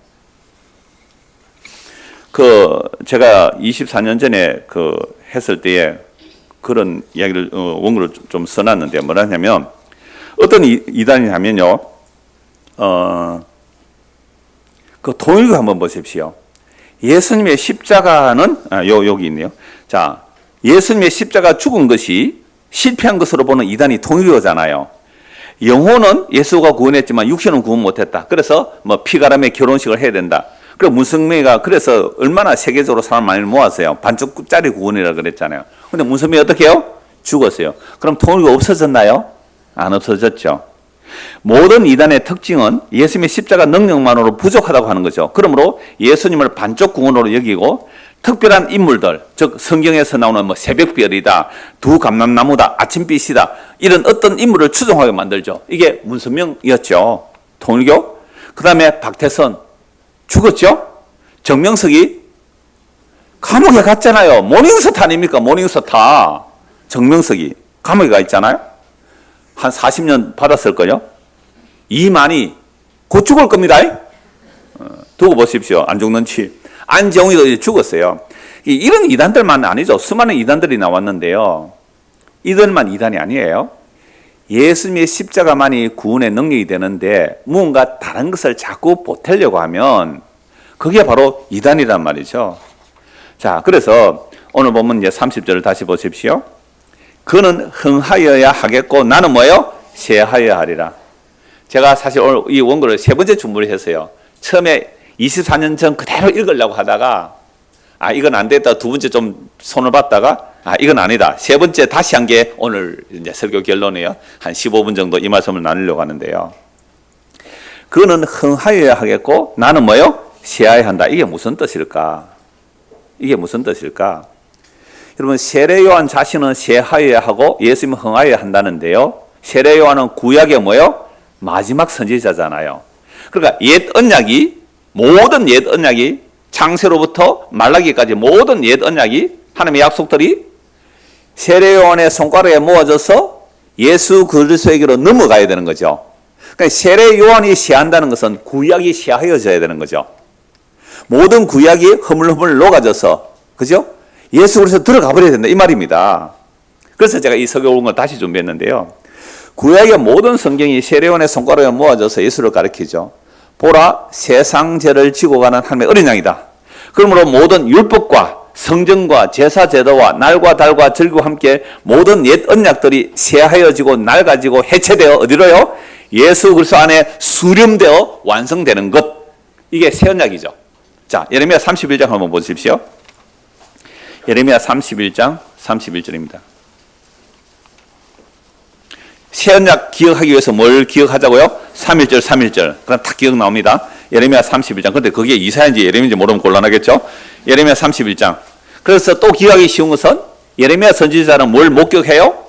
[SPEAKER 1] 제가 24년 전에 했을 때에 그런 이야기를 원고를 좀 써놨는데 뭐라냐면, 어떤 이단이냐면요, 통일교 한번 보십시오. 예수님의 십자가는 여기 있네요. 자, 예수님의 십자가 죽은 것이 실패한 것으로 보는 이단이 통일교잖아요. 영혼은 예수가 구원했지만 육신은 구원 못했다. 그래서 피가람의 결혼식을 해야 된다. 그리고 문성명이가 그래서 얼마나 세계적으로 사람 많이 모았어요. 반쪽짜리 구원이라 그랬잖아요. 근데 문성명이 어떻게 해요? 죽었어요. 그럼 통일교 없어졌나요? 안 없어졌죠. 모든 이단의 특징은 예수님의 십자가 능력만으로 부족하다고 하는 거죠. 그러므로 예수님을 반쪽 구원으로 여기고 특별한 인물들, 즉 성경에서 나오는 뭐 새벽별이다, 두 감람나무다, 아침빛이다, 이런 어떤 인물을 추종하게 만들죠. 이게 문선명이었죠. 통일교. 그 다음에 박태선 죽었죠. 정명석이 감옥에 갔잖아요. 모닝스타 아닙니까? 모닝스타. 정명석이 감옥에 가 있잖아요. 한 40년 받았을걸요. 이만희 곧 죽을 겁니다. 두고 보십시오. 안 죽는 치. 안정희도 이제 죽었어요. 이런 이단들만 아니죠. 수많은 이단들이 나왔는데요. 이들만 이단이 아니에요. 예수님의 십자가만이 구원의 능력이 되는데 무언가 다른 것을 자꾸 보태려고 하면 그게 바로 이단이란 말이죠. 자, 그래서 오늘 보면 이제 30절을 다시 보십시오. 그는 흥하여야 하겠고 나는 뭐예요? 쇠하여야 하리라. 제가 사실 오늘 이 원고를 세 번째 준비를 했어요. 처음에 24년 전 그대로 읽으려고 하다가 이건 안 됐다. 두 번째 좀 손을 봤다가 이건 아니다. 세 번째 다시 한 게 오늘 이제 설교 결론이에요. 한 15분 정도 이 말씀을 나누려고 하는데요. 그는 흥하여야 하겠고 나는 뭐예요? 쇠하여야 한다. 이게 무슨 뜻일까? 이게 무슨 뜻일까? 여러분, 세례 요한 자신은 쇠하여야 하고 예수님은 흥하여야 한다는데요. 세례 요한은 구약의 뭐예요? 마지막 선지자잖아요. 그러니까 옛 언약이 모든 옛 언약이 창세로부터 말라기까지 모든 옛 언약이 하나님의 약속들이 세례 요한의 손가락에 모아져서 예수 그리스도에게로 넘어가야 되는 거죠. 그러니까 세례 요한이 쇠한다는 것은 구약이 쇠하여져야 되는 거죠. 모든 구약이 허물허물 녹아져서 그죠? 예수 그리스도 들어가 버려야 된다 이 말입니다. 그래서 제가 이 설교 온 걸 다시 준비했는데요. 구약의 모든 성경이 세례 요한의 손가락에 모아져서 예수를 가리키죠. 보라, 세상 죄를 지고 가는 하나님의 어린 양이다. 그러므로 모든 율법과 성전과 제사 제도와 날과 달과 절기와 함께 모든 옛 언약들이 쇠하여지고 낡아지고 해체되어 어디로요? 예수 그리스도 안에 수렴되어 완성되는 것. 이게 새 언약이죠. 자, 예레미야 31장 한번 보십시오. 예레미야 31장 31절입니다. 새 언약 기억하기 위해서 뭘 기억하자고요? 3.1절 3.1절 그럼 딱 기억 나옵니다. 예레미야 31장. 근데 그게 이사야인지 예레미야인지 모르면 곤란하겠죠. 예레미야 31장. 그래서 또 기억하기 쉬운 것은 예레미야 선지자는 뭘 목격해요?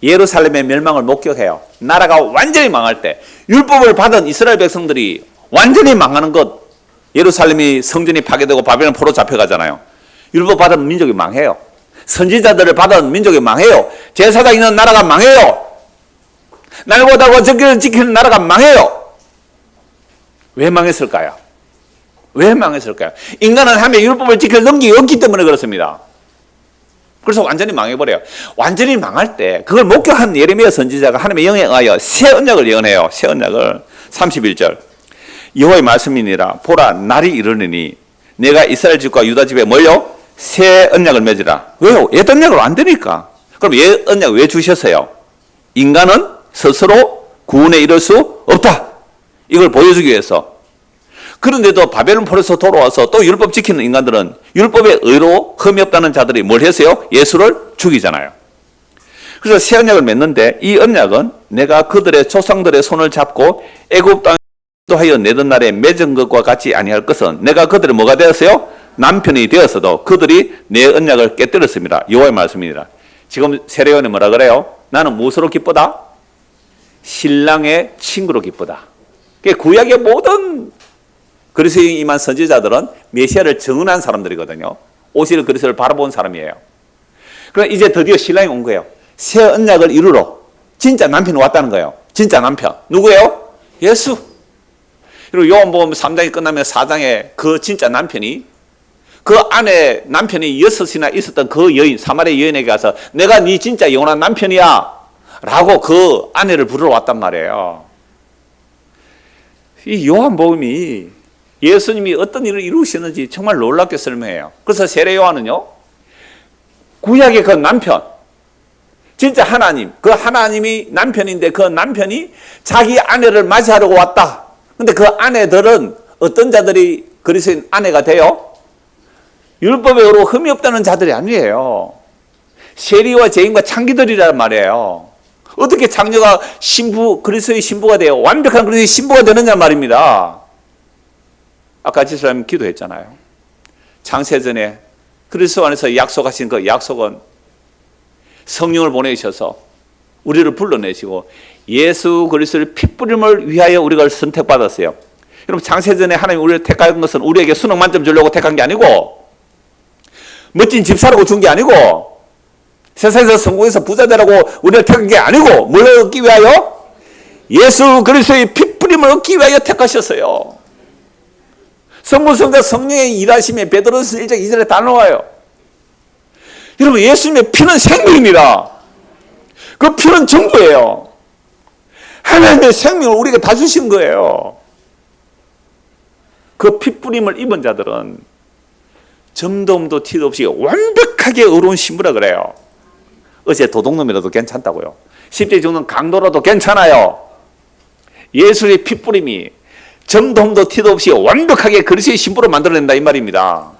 [SPEAKER 1] 예루살렘의 멸망을 목격해요. 나라가 완전히 망할 때 율법을 받은 이스라엘 백성들이 완전히 망하는 것. 예루살렘이 성전이 파괴되고 바벨론 포로 잡혀가잖아요. 율법 받은 민족이 망해요. 선지자들을 받은 민족이 망해요. 제사장 있는 나라가 망해요. 날고 달고 절기를 지키는 나라가 망해요. 왜 망했을까요? 왜 망했을까요? 인간은 하나님의 율법을 지킬 능력이 없기 때문에 그렇습니다. 그래서 완전히 망해버려요. 완전히 망할 때 그걸 목격한 예레미야 선지자가 하나님의 영에 의하여 새 언약을 예언해요. 새 언약을 31절 여호와의 말씀이니라. 보라, 날이 이르느니 내가 이스라엘 집과 유다 집에 뭘요? 새 언약을 맺으라. 왜요? 옛 언약으로 안 되니까. 그럼 옛 언약 왜 주셨어요? 인간은 스스로 구원에 이를 수 없다. 이걸 보여주기 위해서. 그런데도 바벨론 포로에서 돌아와서 또 율법 지키는 인간들은 율법의 의로 흠이 없다는 자들이 뭘 했어요? 예수를 죽이잖아요. 그래서 새 언약을 맺는데 이 언약은 내가 그들의 조상들의 손을 잡고 애굽 땅에 인도하여 내던 날에 맺은 것과 같이 아니할 것은 내가 그들의 뭐가 되었어요? 남편이 되었어도 그들이 내 언약을 깨뜨렸습니다. 여호와의 말씀이니라. 지금 세례 요한이 뭐라 그래요? 나는 무엇으로 기쁘다? 신랑의 친구로 기쁘다. 구약의 모든 그리스도에 임한 선지자들은 메시아를 증언한 사람들이거든요. 오실 그리스도를 바라본 사람이에요. 그럼 이제 드디어 신랑이 온 거예요. 새 언약을 이루러 진짜 남편이 왔다는 거예요. 진짜 남편. 누구예요? 예수. 그리고 요한복음 3장이 끝나면 4장에 그 진짜 남편이 그 안에 남편이 6이나 있었던 그 여인, 사마리아 여인에게 가서 내가 네 진짜 영원한 남편이야 라고 그 아내를 부르러 왔단 말이에요. 이 요한복음이 예수님이 어떤 일을 이루셨는지 정말 놀랍게 설명해요. 그래서 세례 요한은요, 구약의 그 남편, 진짜 하나님, 그 하나님이 남편인데 그 남편이 자기 아내를 맞이하려고 왔다. 근데 그 아내들은 어떤 자들이 그리스도인 아내가 돼요? 율법의 의로 흠이 없다는 자들이 아니에요. 세리와 죄인과 창기들이란 말이에요. 어떻게 장녀가 신부, 그리스도의 신부가 돼요? 완벽한 그리스도의 신부가 되느냐 말입니다. 아까 지사님 기도했잖아요. 창세전에 그리스도 안에서 약속하신 그 약속은 성령을 보내셔서 우리를 불러내시고 예수 그리스도의 핏부림을 위하여 우리가 선택받았어요. 여러분, 창세전에 하나님이 우리를 택한 것은 우리에게 수능 만점 주려고 택한 게 아니고, 멋진 집 사라고 준 게 아니고, 세상에서 성공해서 부자 되라고 우리를 택한 게 아니고, 뭘 얻기 위하여? 예수 그리스도의 핏부림을 얻기 위하여 택하셨어요. 성부성자 성령의 일하심에 베드로서 1장 2절에 다 나와요. 여러분, 예수님의 피는 생명입니다. 그 피는 전부예요. 하나님의 생명을 우리에게 다 주신 거예요. 그 핏부림을 입은 자들은 점도 티도 없이 완벽하게 의로운 신부라 그래요. 어제 도둑놈이라도 괜찮다고요. 십자가에 죽는 강도라도 괜찮아요. 예수의 핏부림이 점도 티도 없이 완벽하게 그리스도의 신부로 만들어낸다 이 말입니다.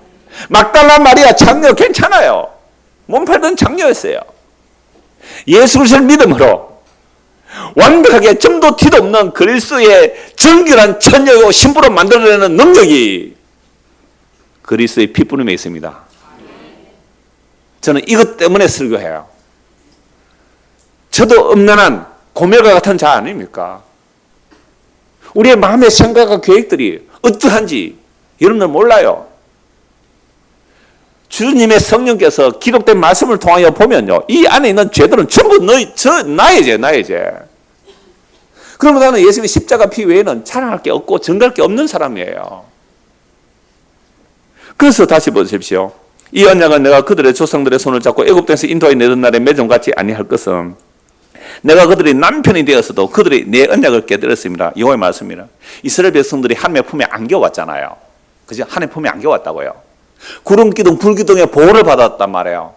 [SPEAKER 1] 막달라 마리아 장녀 괜찮아요. 몸 팔던 장녀였어요. 예수 그리스도를 믿음으로 완벽하게 점도 티도 없는 그리스도의 정결한 처녀요 신부로 만들어내는 능력이 그리스도의 핏부림에 있습니다. 저는 이것 때문에 설교해요. 저도 엄난한 고멜과 같은 자 아닙니까? 우리의 마음의 생각과 계획들이 어떠한지 여러분들 몰라요. 주님의 성령께서 기록된 말씀을 통하여 보면요, 이 안에 있는 죄들은 전부 나의 죄. 그러면 나는 예수님의 십자가 피 외에는 자랑할 게 없고 증거할 게 없는 사람이에요. 그래서 다시 보십시오. 이 언약은 내가 그들의 조상들의 손을 잡고 애굽 땅에서 인도하여 내던 날에 맺음같이 아니할 것은 내가 그들의 남편이 되었어도 그들이 내 언약을 깨뜨렸습니다. 여호와의 말씀입니다. 이스라엘 백성들이 하나님의 품에 안겨왔잖아요. 그죠? 하나님의 품에 안겨왔다고요. 구름기둥, 불기둥의 보호를 받았단 말이에요.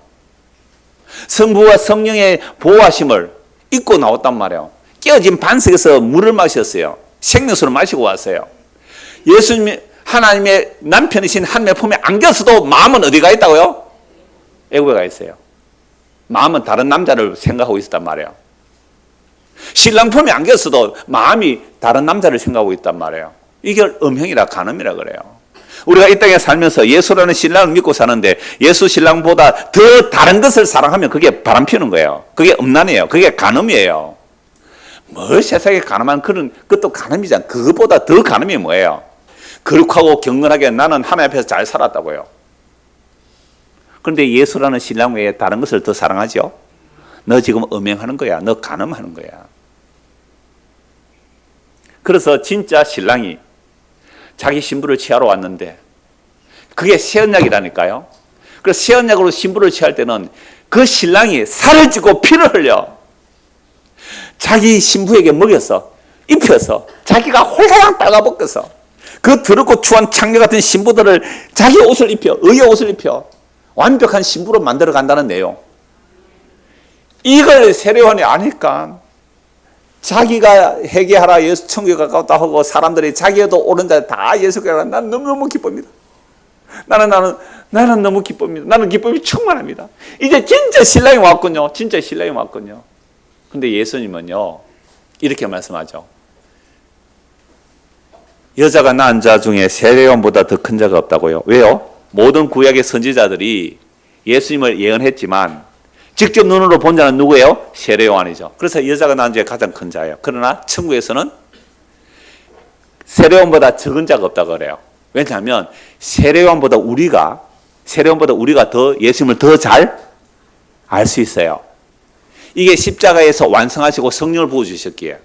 [SPEAKER 1] 성부와 성령의 보호하심을 입고 나왔단 말이에요. 깨어진 반석에서 물을 마셨어요. 생명수를 마시고 왔어요. 예수님이 하나님의 남편이신 하나님의 품에 안겼어도 마음은 어디가 있다고요? 애굽에 가 있어요. 마음은 다른 남자를 생각하고 있었단 말이에요. 신랑 품에 안겼어도 마음이 다른 남자를 생각하고 있단 말이에요. 이게 음행이라 간음이라 그래요. 우리가 이 땅에 살면서 예수라는 신랑을 믿고 사는데 예수 신랑보다 더 다른 것을 사랑하면 그게 바람 피우는 거예요. 그게 음란이에요. 그게 간음이에요. 뭘 세상에 간음한 그런 것도 간음이잖아. 그것보다 더 간음이 뭐예요? 거룩하고 경건하게 나는 하나님 앞에서 잘 살았다고요. 그런데 예수라는 신랑 외에 다른 것을 더 사랑하죠? 너 지금 음행하는 거야. 너 간음하는 거야. 그래서 진짜 신랑이 자기 신부를 취하러 왔는데 그게 새언약이라니까요. 그래서 새언약으로 신부를 취할 때는 그 신랑이 살을 찌고 피를 흘려 자기 신부에게 먹여서 입혀서 자기가 홀랑 빨아먹어서 그 더럽고 추한 창녀 같은 신부들을 자기 옷을 입혀, 의의 옷을 입혀 완벽한 신부로 만들어 간다는 내용. 이걸 세례요한이 아니까 자기가 회개하라 예수 천국에 가까웠다 하고 사람들이 자기도 옳은 자들 다 예수께 가라. 난 너무너무 기쁩니다. 나는 너무 기쁩니다. 나는 기쁨이 충만합니다. 이제 진짜 신랑이 왔군요. 진짜 신랑이 왔군요. 근데 예수님은요 이렇게 말씀하죠. 여자가 낳은 자 중에 세례요한보다 더 큰 자가 없다고요. 왜요? 모든 구약의 선지자들이 예수님을 예언했지만 직접 눈으로 본 자는 누구예요? 세례요한이죠. 그래서 여자가 낳은 자에 가장 큰 자예요. 그러나 천국에서는 세례요한보다 적은 자가 없다고 그래요. 왜냐하면 세례요한보다 우리가 더 예수님을 더 잘 알 수 있어요. 이게 십자가에서 완성하시고 성령을 부어주셨기에.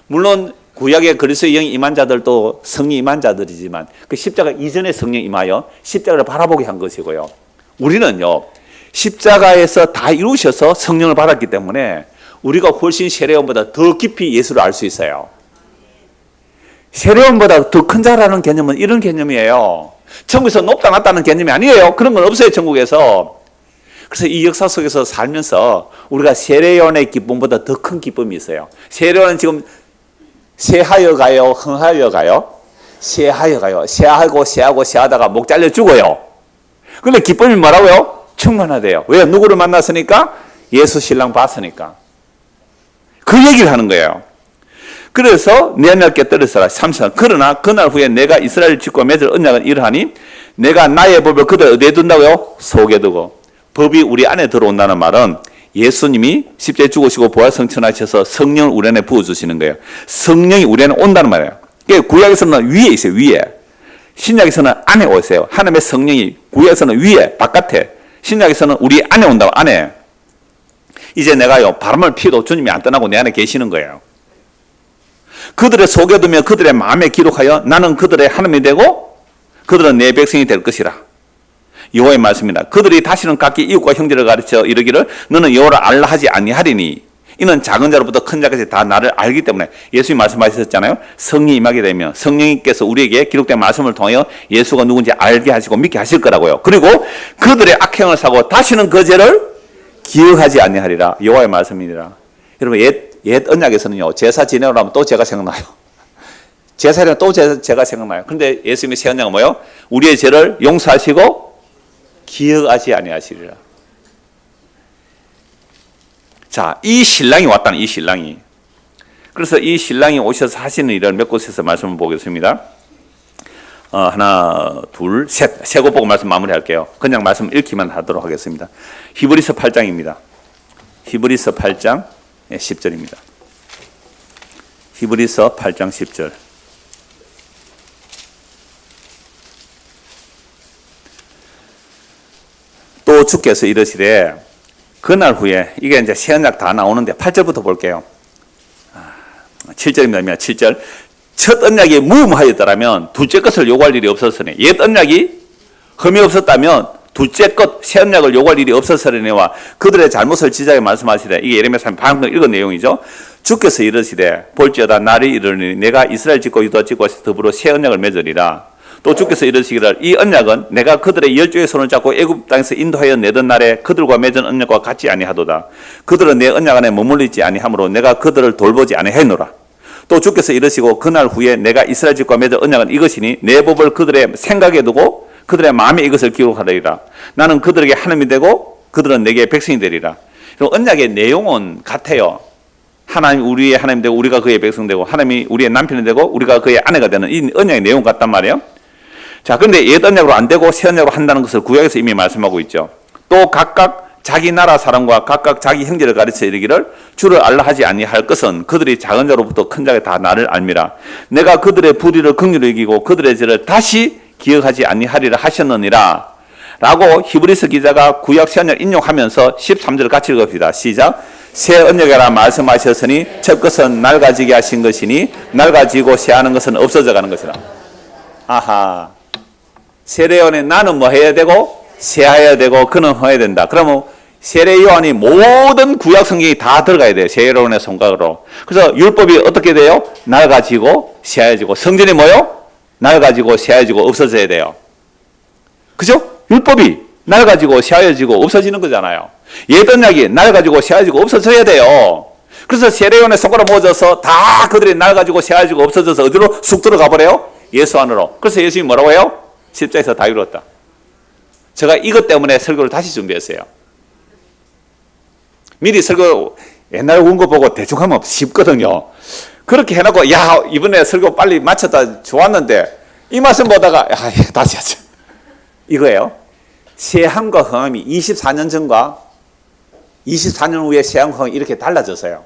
[SPEAKER 1] 물론 구약의 그리스도의 영이 임한 자들도 성령 임한 자들이지만 그 십자가 이전에 성령 임하여 십자가를 바라보게 한 것이고요. 우리는요 십자가에서 다 이루셔서 성령을 받았기 때문에 우리가 훨씬 세례요한보다 더 깊이 예수를 알 수 있어요. 세례요한보다 더 큰 자라는 개념은 이런 개념이에요. 천국에서 높다 낮다는 개념이 아니에요. 그런 건 없어요 천국에서. 그래서 이 역사 속에서 살면서 우리가 세례요한의 기쁨보다 더 큰 기쁨이 있어요. 세례요한은 지금 세하여 가요? 흥하여 가요? 세하여 가요. 세하다가 목 잘려 죽어요. 근데 기쁨이 뭐라고요? 충만하대요. 왜? 누구를 만났으니까? 예수 신랑 봤으니까. 그 얘기를 하는 거예요. 그래서 내 언약 깨뜨렸어라. 3절. 그러나 그날 후에 내가 이스라엘 집과 맺을 언약은 이러하니 내가 나의 법을 그들 어디에 둔다고요? 속에 두고. 법이 우리 안에 들어온다는 말은 예수님이 십자가에 죽으시고 부활 성천하셔서 성령을 우리 안에 부어주시는 거예요. 성령이 우리 안에 온다는 말이에요. 구약에서는 위에 있어요. 위에. 신약에서는 안에 오세요. 하나님의 성령이 구약에서는 위에 바깥에, 신약에서는 우리 안에 온다고. 안에. 이제 내가요 바람을 피워도 주님이 안 떠나고 내 안에 계시는 거예요. 그들의 속에 두면 그들의 마음에 기록하여 나는 그들의 하나님이 되고 그들은 내 백성이 될 것이라. 여호와의 말씀이다. 그들이 다시는 각기 이웃과 형제를 가르쳐 이르기를 너는 여호와를 알라 하지 아니하리니 이는 작은 자로부터 큰 자까지 다 나를 알기 때문에. 예수님이 말씀하셨잖아요. 성령이 임하게 되면 성령님께서 우리에게 기록된 말씀을 통하여 예수가 누군지 알게 하시고 믿게 하실 거라고요. 그리고 그들의 악행을 사고 다시는 그 죄를 기억하지 아니하리라. 여호와의 말씀이니라. 여러분 옛 언약에서는요 제사 지내고 나면 또 죄가 생각나요. 제사는 또 죄가 생각나요. 그런데 예수님의 새 언약은 뭐예요? 우리의 죄를 용서하시고 기억하지 아니하시리라. 자, 이 신랑이 왔다는 이 신랑이. 그래서 이 신랑이 오셔서 하시는 일을 몇 곳에서 말씀을 보겠습니다. 하나, 둘, 셋. 세 곳 보고 말씀 마무리할게요. 그냥 말씀 읽기만 하도록 하겠습니다. 히브리서 8장입니다. 히브리서 8장 10절입니다. 히브리서 8장 10절. 또 주께서 이르시되 그날 후에, 이게 이제 새 언약 다 나오는데 8절부터 볼게요. 7절입니다. 7절. 첫 언약이 무음하였더라면 둘째 것을 요구할 일이 없었으니, 옛 언약이 흠이 없었다면 둘째 것 새 언약을 요구할 일이 없었으니와 그들의 잘못을 지적해 말씀하시되, 이게 예레미야 방금 읽은 내용이죠. 주께서 이르시되 볼지어다 날이 이르니 내가 이스라엘 집과 유다 집과 더불어 새 언약을 맺으리라. 또 주께서 이르시기를 이 언약은 내가 그들의 열조의 손을 잡고 애굽 땅에서 인도하여 내던 날에 그들과 맺은 언약과 같지 아니하도다. 그들은 내 언약 안에 머물러 있지 아니하므로 내가 그들을 돌보지 아니하노라. 또 주께서 이르시고 그날 후에 내가 이스라엘 집과 맺은 언약은 이것이니 내 법을 그들의 생각에 두고 그들의 마음에 이것을 기록하리라. 나는 그들에게 하나님이 되고 그들은 내게 백성이 되리라. 언약의 내용은 같아요. 하나님 우리의 하나님 되고 우리가 그의 백성 되고, 하나님이 우리의 남편이 되고 우리가 그의 아내가 되는 이 언약의 내용 같단 말이에요. 자, 그런데 옛 언약으로 안 되고 새 언약으로 한다는 것을 구약에서 이미 말씀하고 있죠. 또 각각 자기 나라 사람과 각각 자기 형제를 가르쳐 이르기를 주를 알라 하지 아니할 것은 그들이 작은 자로부터 큰 자가 다 나를 알미라. 내가 그들의 불의를 긍휼히 여기고 그들의 죄를 다시 기억하지 아니하리라 하셨느니라. 라고 히브리서 기자가 구약 새 언약을 인용하면서 13절을 같이 읽읍시다. 시작. 새 언약이라 말씀하셨으니 첫 것은 낡아지게 하신 것이니 낡아지고 새하는 것은 없어져 가는 것이라. 아하. 세례요한에 나는 뭐 해야 되고 새해야 되고 그는 해야 된다. 그러면 세례요한이 모든 구약 성경이 다 들어가야 돼요. 세례요한의 손가락으로. 그래서 율법이 어떻게 돼요? 낡아지고 새해지고. 성전이 뭐요? 낡아지고 새해지고 없어져야 돼요. 그죠? 율법이 낡아지고 새해지고 없어지는 거잖아요. 옛 언약이 낡아지고 새해지고 없어져야 돼요. 그래서 세례요한의 손가락 모아져서 다 그들이 낡아지고 새해지고 없어져서 어디로 쑥 들어가 버려요? 예수 안으로. 그래서 예수님이 뭐라고 해요? 십자에서 다 이루었다. 제가 이것 때문에 설교를 다시 준비했어요. 미리 설교 옛날에 온 거 보고 대충 하면 쉽거든요. 그렇게 해놓고 야 이번에 설교 빨리 마쳤다 좋았는데 이 말씀 보다가 야 다시 하자. 이거예요. 세함과 흥함이 24년 전과 24년 후에 세함과 흥함이 이렇게 달라졌어요.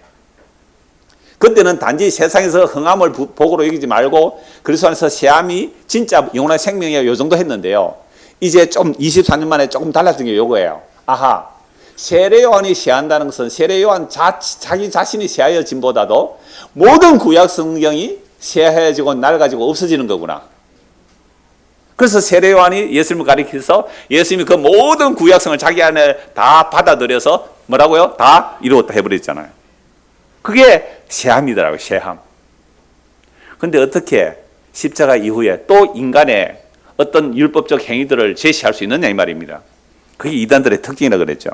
[SPEAKER 1] 그때는 단지 세상에서 흥함을 복으로 여기지 말고 그리스도 안에서 세함이 진짜 영원한 생명이야 요 정도 했는데요. 이제 좀 24년 만에 조금 달라진 게 요거예요. 아하, 세례요한이 세한다는 것은 세례요한 자기 자신이 세하여짐보다도 모든 구약 성경이 세하여지고 낡아지고 없어지는 거구나. 그래서 세례요한이 예수님을 가리켜서 예수님이 그 모든 구약성을 자기 안에 다 받아들여서 뭐라고요? 다 이루었다 해버렸잖아요. 그게 세함이더라고요. 세함. 그런데 어떻게 십자가 이후에 또 인간의 어떤 율법적 행위들을 제시할 수 있느냐 이 말입니다. 그게 이단들의 특징이라 그랬죠.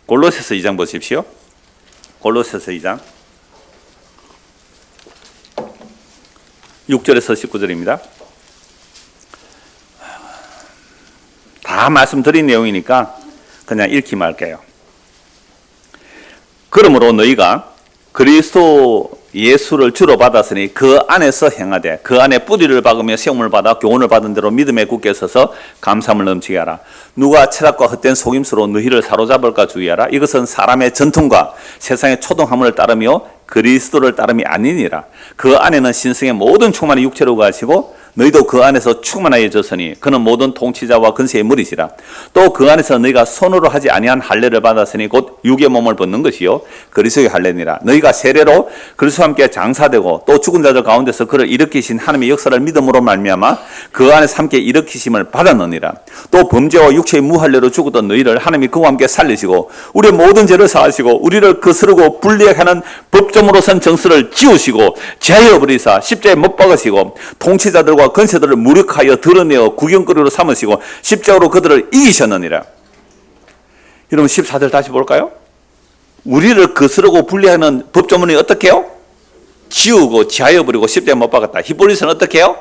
[SPEAKER 1] 골로새서 2장 보십시오. 골로새서 2장 6절에서 19절입니다. 다 말씀드린 내용이니까 그냥 읽기만 할게요. 그러므로 너희가 그리스도 예수를 주로 받았으니 그 안에서 행하되 그 안에 뿌리를 박으며 시험을 받아 교훈을 받은 대로 믿음에 굳게 서서 감사함을 넘치게 하라. 누가 철학과 헛된 속임수로 너희를 사로잡을까 주의하라. 이것은 사람의 전통과 세상의 초동함을 따르며 그리스도를 따름이 아니니라. 그 안에는 신성의 모든 충만이 육체로 가시고 너희도 그 안에서 충만하여졌으니 그는 모든 통치자와 근세의 머리시라. 또 그 안에서 너희가 손으로 하지 아니한 할례를 받았으니 곧 육의 몸을 벗는 것이요 그리스도의 할례니라. 너희가 세례로 그리스도와 함께 장사되고 또 죽은 자들 가운데서 그를 일으키신 하나님의 역사를 믿음으로 말미암아 그 안에서 함께 일으키심을 받았느니라. 또 범죄와 육체의 무할례로 죽었던 너희를 하나님이 그와 함께 살리시고 우리의 모든 죄를 사하시고 우리를 거스르고 불리하는 법정으로선 정수를 지우시고 제하여 버리사 십자가에 못 박으시고 통치자들과 권세들을 무력하여 드러내어 구경거리로 삼으시고 십자가로 그들을 이기셨느니라. 여러분 14절 다시 볼까요? 우리를 거스르고 분리하는 법조문이 어떻게 해요? 지우고 제하여 버리고 십자가에 못 박았다. 히브리서는 어떻게 해요?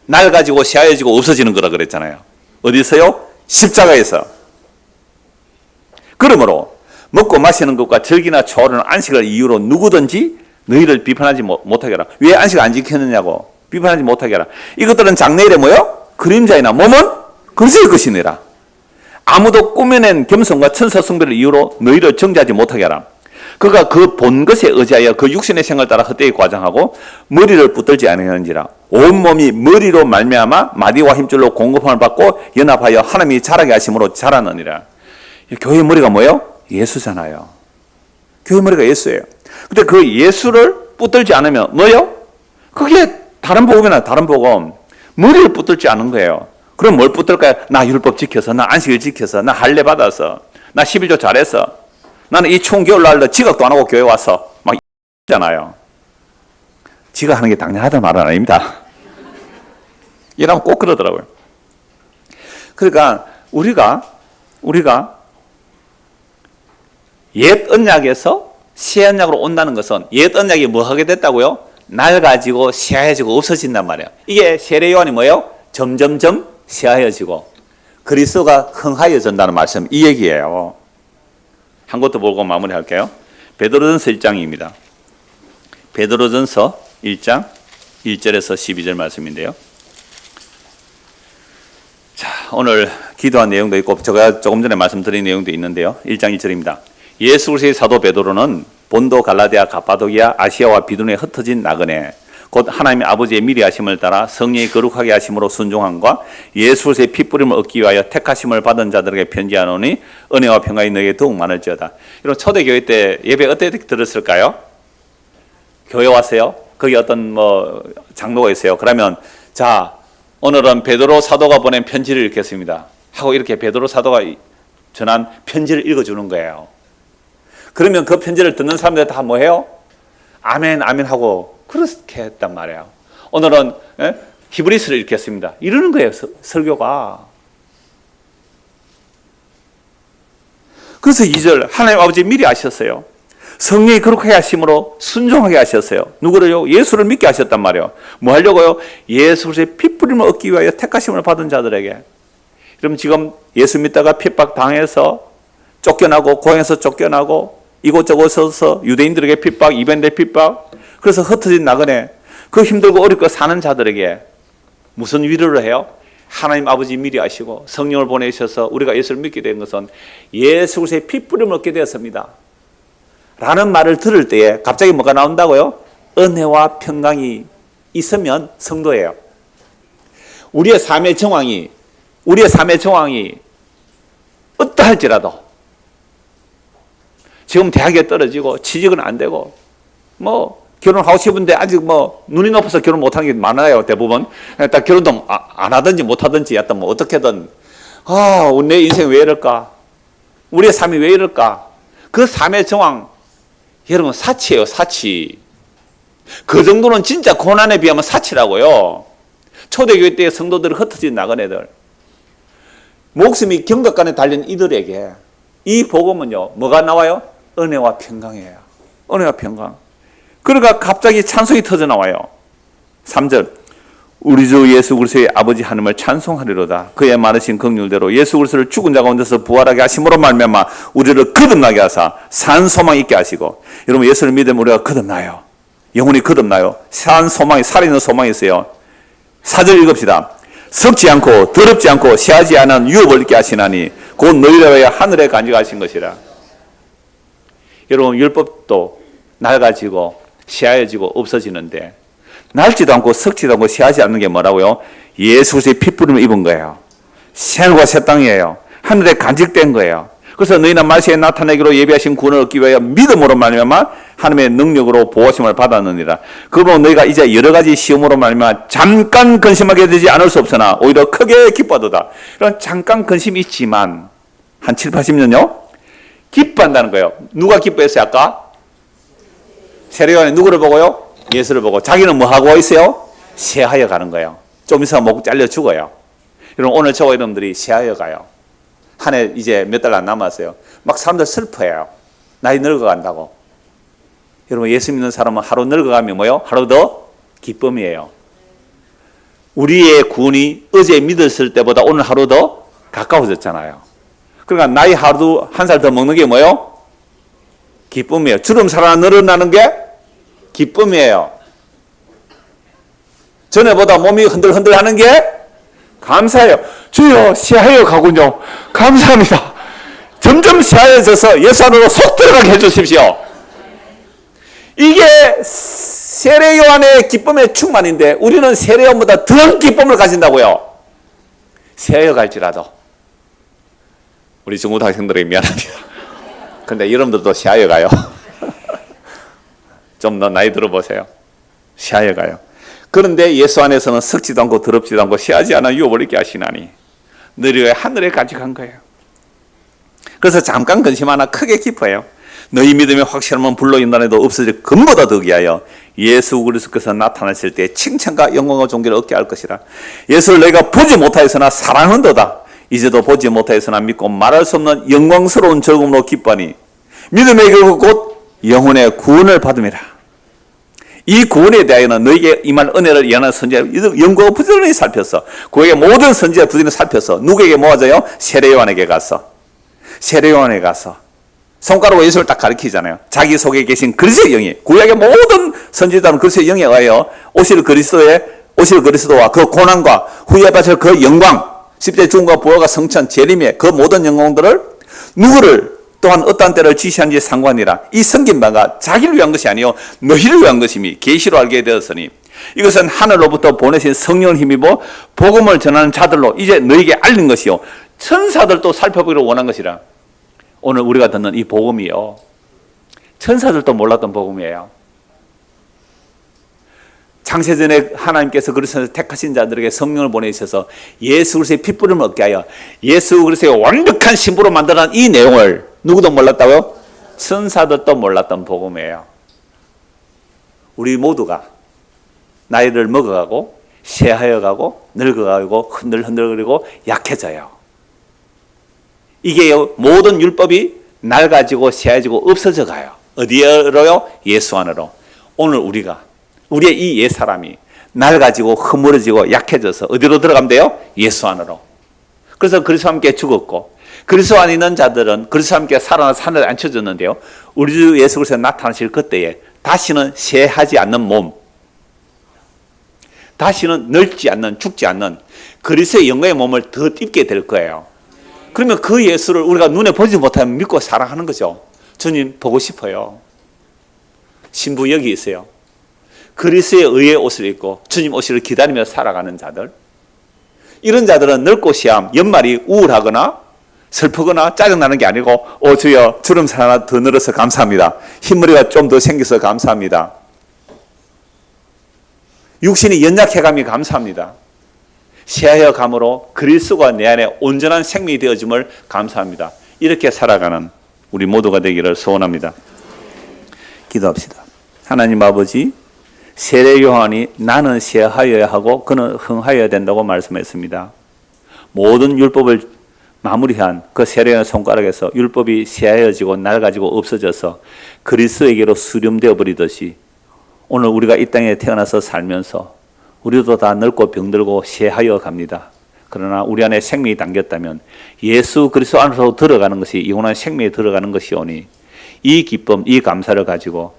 [SPEAKER 1] 낡아지고 새하여지고 없어지는 거라 그랬잖아요. 어디서요? 십자가에서. 그러므로 먹고 마시는 것과 절기나 초하루는 안식을 이유로 누구든지 너희를 비판하지 못하게 하라. 왜 안식 안 지켰느냐고 비판하지 못하게 하라. 이것들은 장래일에 뭐요? 그림자이나 몸은 그리스도의 것이니라. 아무도 꾸며낸 겸손과 천사 숭배를 이유로 너희를 정죄하지 못하게 하라. 그가 그 본 것에 의지하여 그 육신의 생을 따라 헛되이 과장하고 머리를 붙들지 아니하는지라. 온몸이 머리로 말미암아 마디와 힘줄로 공급함을 받고 연합하여 하나님이 자라게 하심으로 자라느니라. 교회의 머리가 뭐예요? 예수잖아요. 교회의 머리가 예수예요. 근데 그 예수를 붙들지 않으면 뭐예요? 그게 다른 복음이나 다른 복음. 머리를 붙들지 않은 거예요. 그럼 뭘 붙들까요? 나 율법 지켜서, 나 안식을 지켜서, 나 할례 받아서, 나 11조 잘해서, 나는 이 추운 겨울날도 지각도 안 하고 교회 와서 막 있잖아요. 지가 하는 게 당연하다는 말은 아닙니다. 이러면 꼭 그러더라고요. 그러니까 우리가 옛 언약에서 새 언약으로 온다는 것은 옛 언약이 뭐 하게 됐다고요? 낡아지고 새하여지고 없어진단 말이에요. 이게 세례 요한이 뭐예요? 점점점 새하여지고 그리스도가 흥하여진다는 말씀, 이 얘기예요. 한 것도 보고 마무리할게요. 베드로전서 1장입니다. 베드로전서 1장 1절에서 12절 말씀인데요. 자, 오늘 기도한 내용도 있고 제가 조금 전에 말씀드린 내용도 있는데요. 1장 1절입니다. 예수 그리스도의 사도 베드로는 본도, 갈라디아, 갑바도기아, 아시아와 비두니에 흩어진 나그네 곧 하나님의 아버지의 미리 하심을 따라 성령이 거룩하게 하심으로 순종함과 예수 그리스도의 피뿌림을 얻기 위하여 택하심을 받은 자들에게 편지하노니 은혜와 평강이 너에게 더욱 많을지어다. 여러분 초대교회 때 예배 어떻게 들었을까요? 교회 왔어요? 거기 어떤 장로가 있어요. 그러면 자 오늘은 베드로 사도가 보낸 편지를 읽겠습니다 하고 이렇게 베드로 사도가 전한 편지를 읽어주는 거예요. 그러면 그 편지를 듣는 사람들 다 뭐해요? 아멘 아멘 하고 그렇게 했단 말이에요. 오늘은 히브리서를 읽겠습니다 이러는 거예요. 설교가. 그래서 2절 하나님 아버지 미리 아셨어요. 성령이 거룩하게 하심으로 순종하게 하셨어요. 누구를요? 예수를 믿게 하셨단 말이에요. 뭐 하려고요? 예수 그리스도의 피뿌림을 얻기 위하여 택하심을 받은 자들에게. 그럼 지금 예수 믿다가 핍박 당해서 쫓겨나고 고향에서 쫓겨나고 이곳저곳에서 유대인들에게 핍박, 이방인들 핍박, 그래서 흩어진 나그네, 그 힘들고 어렵고 사는 자들에게 무슨 위로를 해요? 하나님 아버지 미리 아시고 성령을 보내셔서 우리가 예수를 믿게 된 것은 예수 그리스도의 피뿌림을 얻게 되었습니다 라는 말을 들을 때에 갑자기 뭐가 나온다고요? 은혜와 평강이 있으면 성도예요. 우리의 삶의 정황이 어떠할지라도 지금 대학에 떨어지고 취직은 안 되고 결혼하고 싶은데 아직 눈이 높아서 결혼 못하는 게 많아요. 대부분 딱 결혼도 안 하든지 못하든지 하여튼 어떻게든 내 인생 왜 이럴까, 우리의 삶이 왜 이럴까. 그 삶의 정황 여러분 사치예요. 사치. 그 정도는 진짜 고난에 비하면 사치라고요. 초대교회 때 성도들이 흩어진 나그네들, 목숨이 경각간에 달린 이들에게 이 복음은요 뭐가 나와요? 은혜와 평강이에요. 은혜와 평강. 그러니까 갑자기 찬송이 터져 나와요. 3절 우리 주 예수 그리스도의 아버지 하나님을 찬송하리로다. 그의 많으신 긍휼대로 예수 그리스도를 죽은 자 가운데서 부활하게 하심으로 말미암아 우리를 거듭나게 하사 산 소망 있게 하시고, 여러분 예수를 믿으면 우리가 거듭나요. 영혼이 거듭나요. 산 소망이, 살아있는 소망이 있어요. 4절 읽읍시다. 썩지 않고 더럽지 않고 새하지 않은 유업을 있게 하시나니 곧 너희를 위하여 하늘에 간직하신 것이라. 여러분 율법도 낡아지고 새하여지고 없어지는데, 낡지도 않고 썩지도 않고 새하지 않는 게 뭐라고요? 예수 그리스도의 핏부림을 입은 거예요. 새하늘과 새 땅이에요. 하늘에 간직된 거예요. 그래서 너희는 말세에 나타내기로 예비하신 구원을 얻기 위하여 믿음으로 말미암아 하나님의 능력으로 보호심을 받았느니라. 그러므로 너희가 이제 여러 가지 시험으로 말미암아 잠깐 근심하게 되지 않을 수 없으나 오히려 크게 기뻐하도다. 이런 잠깐 근심이 있지만 한 7, 80년요? 기뻐한다는 거예요. 누가 기뻐했어요 아까? 세례요한이 누구를 보고요? 예수를 보고. 자기는 뭐 하고 있어요? 새하여 가는 거예요. 좀 있으면 목 잘려 죽어요. 여러분 오늘 저와 여러분들이 새하여 가요. 한 해 이제 몇 달 안 남았어요. 막 사람들 슬퍼해요. 나이 늙어간다고. 여러분 예수 믿는 사람은 하루 늙어가면 뭐요? 하루 더 기쁨이에요. 우리의 구원이 어제 믿었을 때보다 오늘 하루 더 가까워졌잖아요. 그러니까 나이 하루 한 살 더 먹는 게 뭐요? 기쁨이에요. 주름 살아 늘어나는 게 기쁨이에요. 전에보다 몸이 흔들흔들 하는 게 감사해요. 주여 새하여 가군요. 감사합니다. 점점 새하여져서 예수 안으로 속 들어가게 해주십시오. 이게 세례요한의 기쁨의 충만인데 우리는 세례요한보다 더 기쁨을 가진다고요. 새하여 갈지라도. 우리 중고등 학생들에게 미안합니다. 근데 여러분들도 새하여 가요. 좀 더 나이 들어보세요. 새하여 가요. 그런데 예수 안에서는 썩지도 않고 더럽지도 않고 새하지 않은 유업을 있게 하시나니 너희를 하늘에 간직한 거예요. 그래서 잠깐 근심하나 크게 기뻐해요. 너희 믿음이 확실하면 불로 인간에도 없어질 금보다 더기하여 예수 그리스도께서 나타나실 때 칭찬과 영광과 존귀를 얻게 할 것이라. 예수를 너희가 보지 못하였으나 사랑한도다. 이제도 보지 못하였으나 믿고 말할 수 없는 영광스러운 즐거움으로 기뻐하니 믿음의 결국 곧 영혼의 구원을 받음이라. 이 구원에 대하여는 너에게 임할 은혜를 예언하는 선지자 영과 부지런히 살펴서 그에게 모든 선지자 부지런히 살펴서 누구에게 모아져요? 세례요한에게 가서. 세례요한에 가서 손가락으로 예수를 딱 가리키잖아요. 자기 속에 계신 그리스도의 영이, 구약의 모든 선지자는 그리스도의 영에 의하여 오실 그리스도와 그 고난과 후에 바칠 그 영광, 십자의 죽음과 부활과 성천, 재림의 그 모든 영광들을 누구를 또한 어떠한 때를 지시한지 상관이라. 이 섬긴 바가 자기를 위한 것이 아니요 너희를 위한 것임이 계시로 알게 되었으니 이것은 하늘로부터 보내신 성령을 힘입어 복음을 전하는 자들로 이제 너희에게 알린 것이요 천사들도 살펴보기를 원한 것이라. 오늘 우리가 듣는 이 복음이요 천사들도 몰랐던 복음이에요. 창세전에 하나님께서 그리스도를 택하신 자들에게 성령을 보내셔서 예수 그리스도의 핏부림을 얻게 하여 예수 그리스도의 완벽한 신부로 만드는 이 내용을 누구도 몰랐다고요? 천사들도 몰랐던 복음이에요. 우리 모두가 나이를 먹어가고 쇠하여가고 늙어가고 흔들흔들거리고 약해져요. 이게 모든 율법이 낡아지고 쇠해지고 없어져 가요. 어디로요? 예수 안으로. 오늘 우리의 이 옛사람이 낡아지고 허물어지고 약해져서 어디로 들어가면 돼요? 예수 안으로. 그래서 그리스도와 함께 죽었고 그리스도 안에 있는 자들은 그리스도와 함께 살아나서 하늘에 앉혀졌는데요. 우리 주 예수 그리스도 나타나실 그때에 다시는 쇠하지 않는 몸, 다시는 늙지 않는 죽지 않는 그리스도의 영광의 몸을 더 입게 될 거예요. 그러면 그 예수를 우리가 눈에 보지 못하면 믿고 사랑하는 거죠. 주님 보고 싶어요. 신부 여기 있어요. 그리스도의 의의 옷을 입고 주님 오시를 기다리며 살아가는 자들, 이런 자들은 늙고 시암 연말이 우울하거나 슬프거나 짜증나는 게 아니고 주여 주름살 하나 더 늘어서 감사합니다. 흰머리가 좀 더 생겨서 감사합니다. 육신이 연약해감이 감사합니다. 새하여 감으로 그리스도가 내 안에 온전한 생명이 되어짐을 감사합니다. 이렇게 살아가는 우리 모두가 되기를 소원합니다. 기도합시다. 하나님 아버지, 세례요한이 나는 새하여야 하고 그는 흥하여야 된다고 말씀했습니다. 모든 율법을 마무리한 그 세례요한 손가락에서 율법이 새하여지고 낡아지고 없어져서 그리스도에게로 수렴되어 버리듯이 오늘 우리가 이 땅에 태어나서 살면서 우리도 다 늙고 병들고 쇠하여 갑니다. 그러나 우리 안에 생명이 담겼다면 예수 그리스도 안으로 들어가는 것이 영원한 생명에 들어가는 것이오니 이 기쁨, 이 감사를 가지고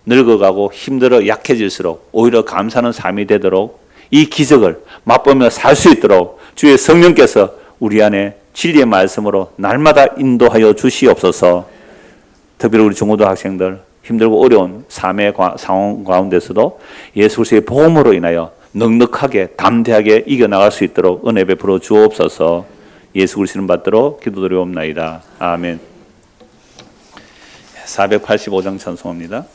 [SPEAKER 1] 늙어가고 힘들어 약해질수록 오히려 감사하는 삶이 되도록 이 기적을 맛보며 살 수 있도록 주의 성령께서 우리 안에 진리의 말씀으로 날마다 인도하여 주시옵소서. 특별히 우리 중고등 학생들 힘들고 어려운 삶의 상황 가운데서도 예수 그리스도의 복음으로 인하여 넉넉하게 담대하게 이겨나갈 수 있도록 은혜 베풀어 주옵소서. 예수 그리스도를 받들어 기도드리옵나이다. 아멘. 485장 찬송합니다.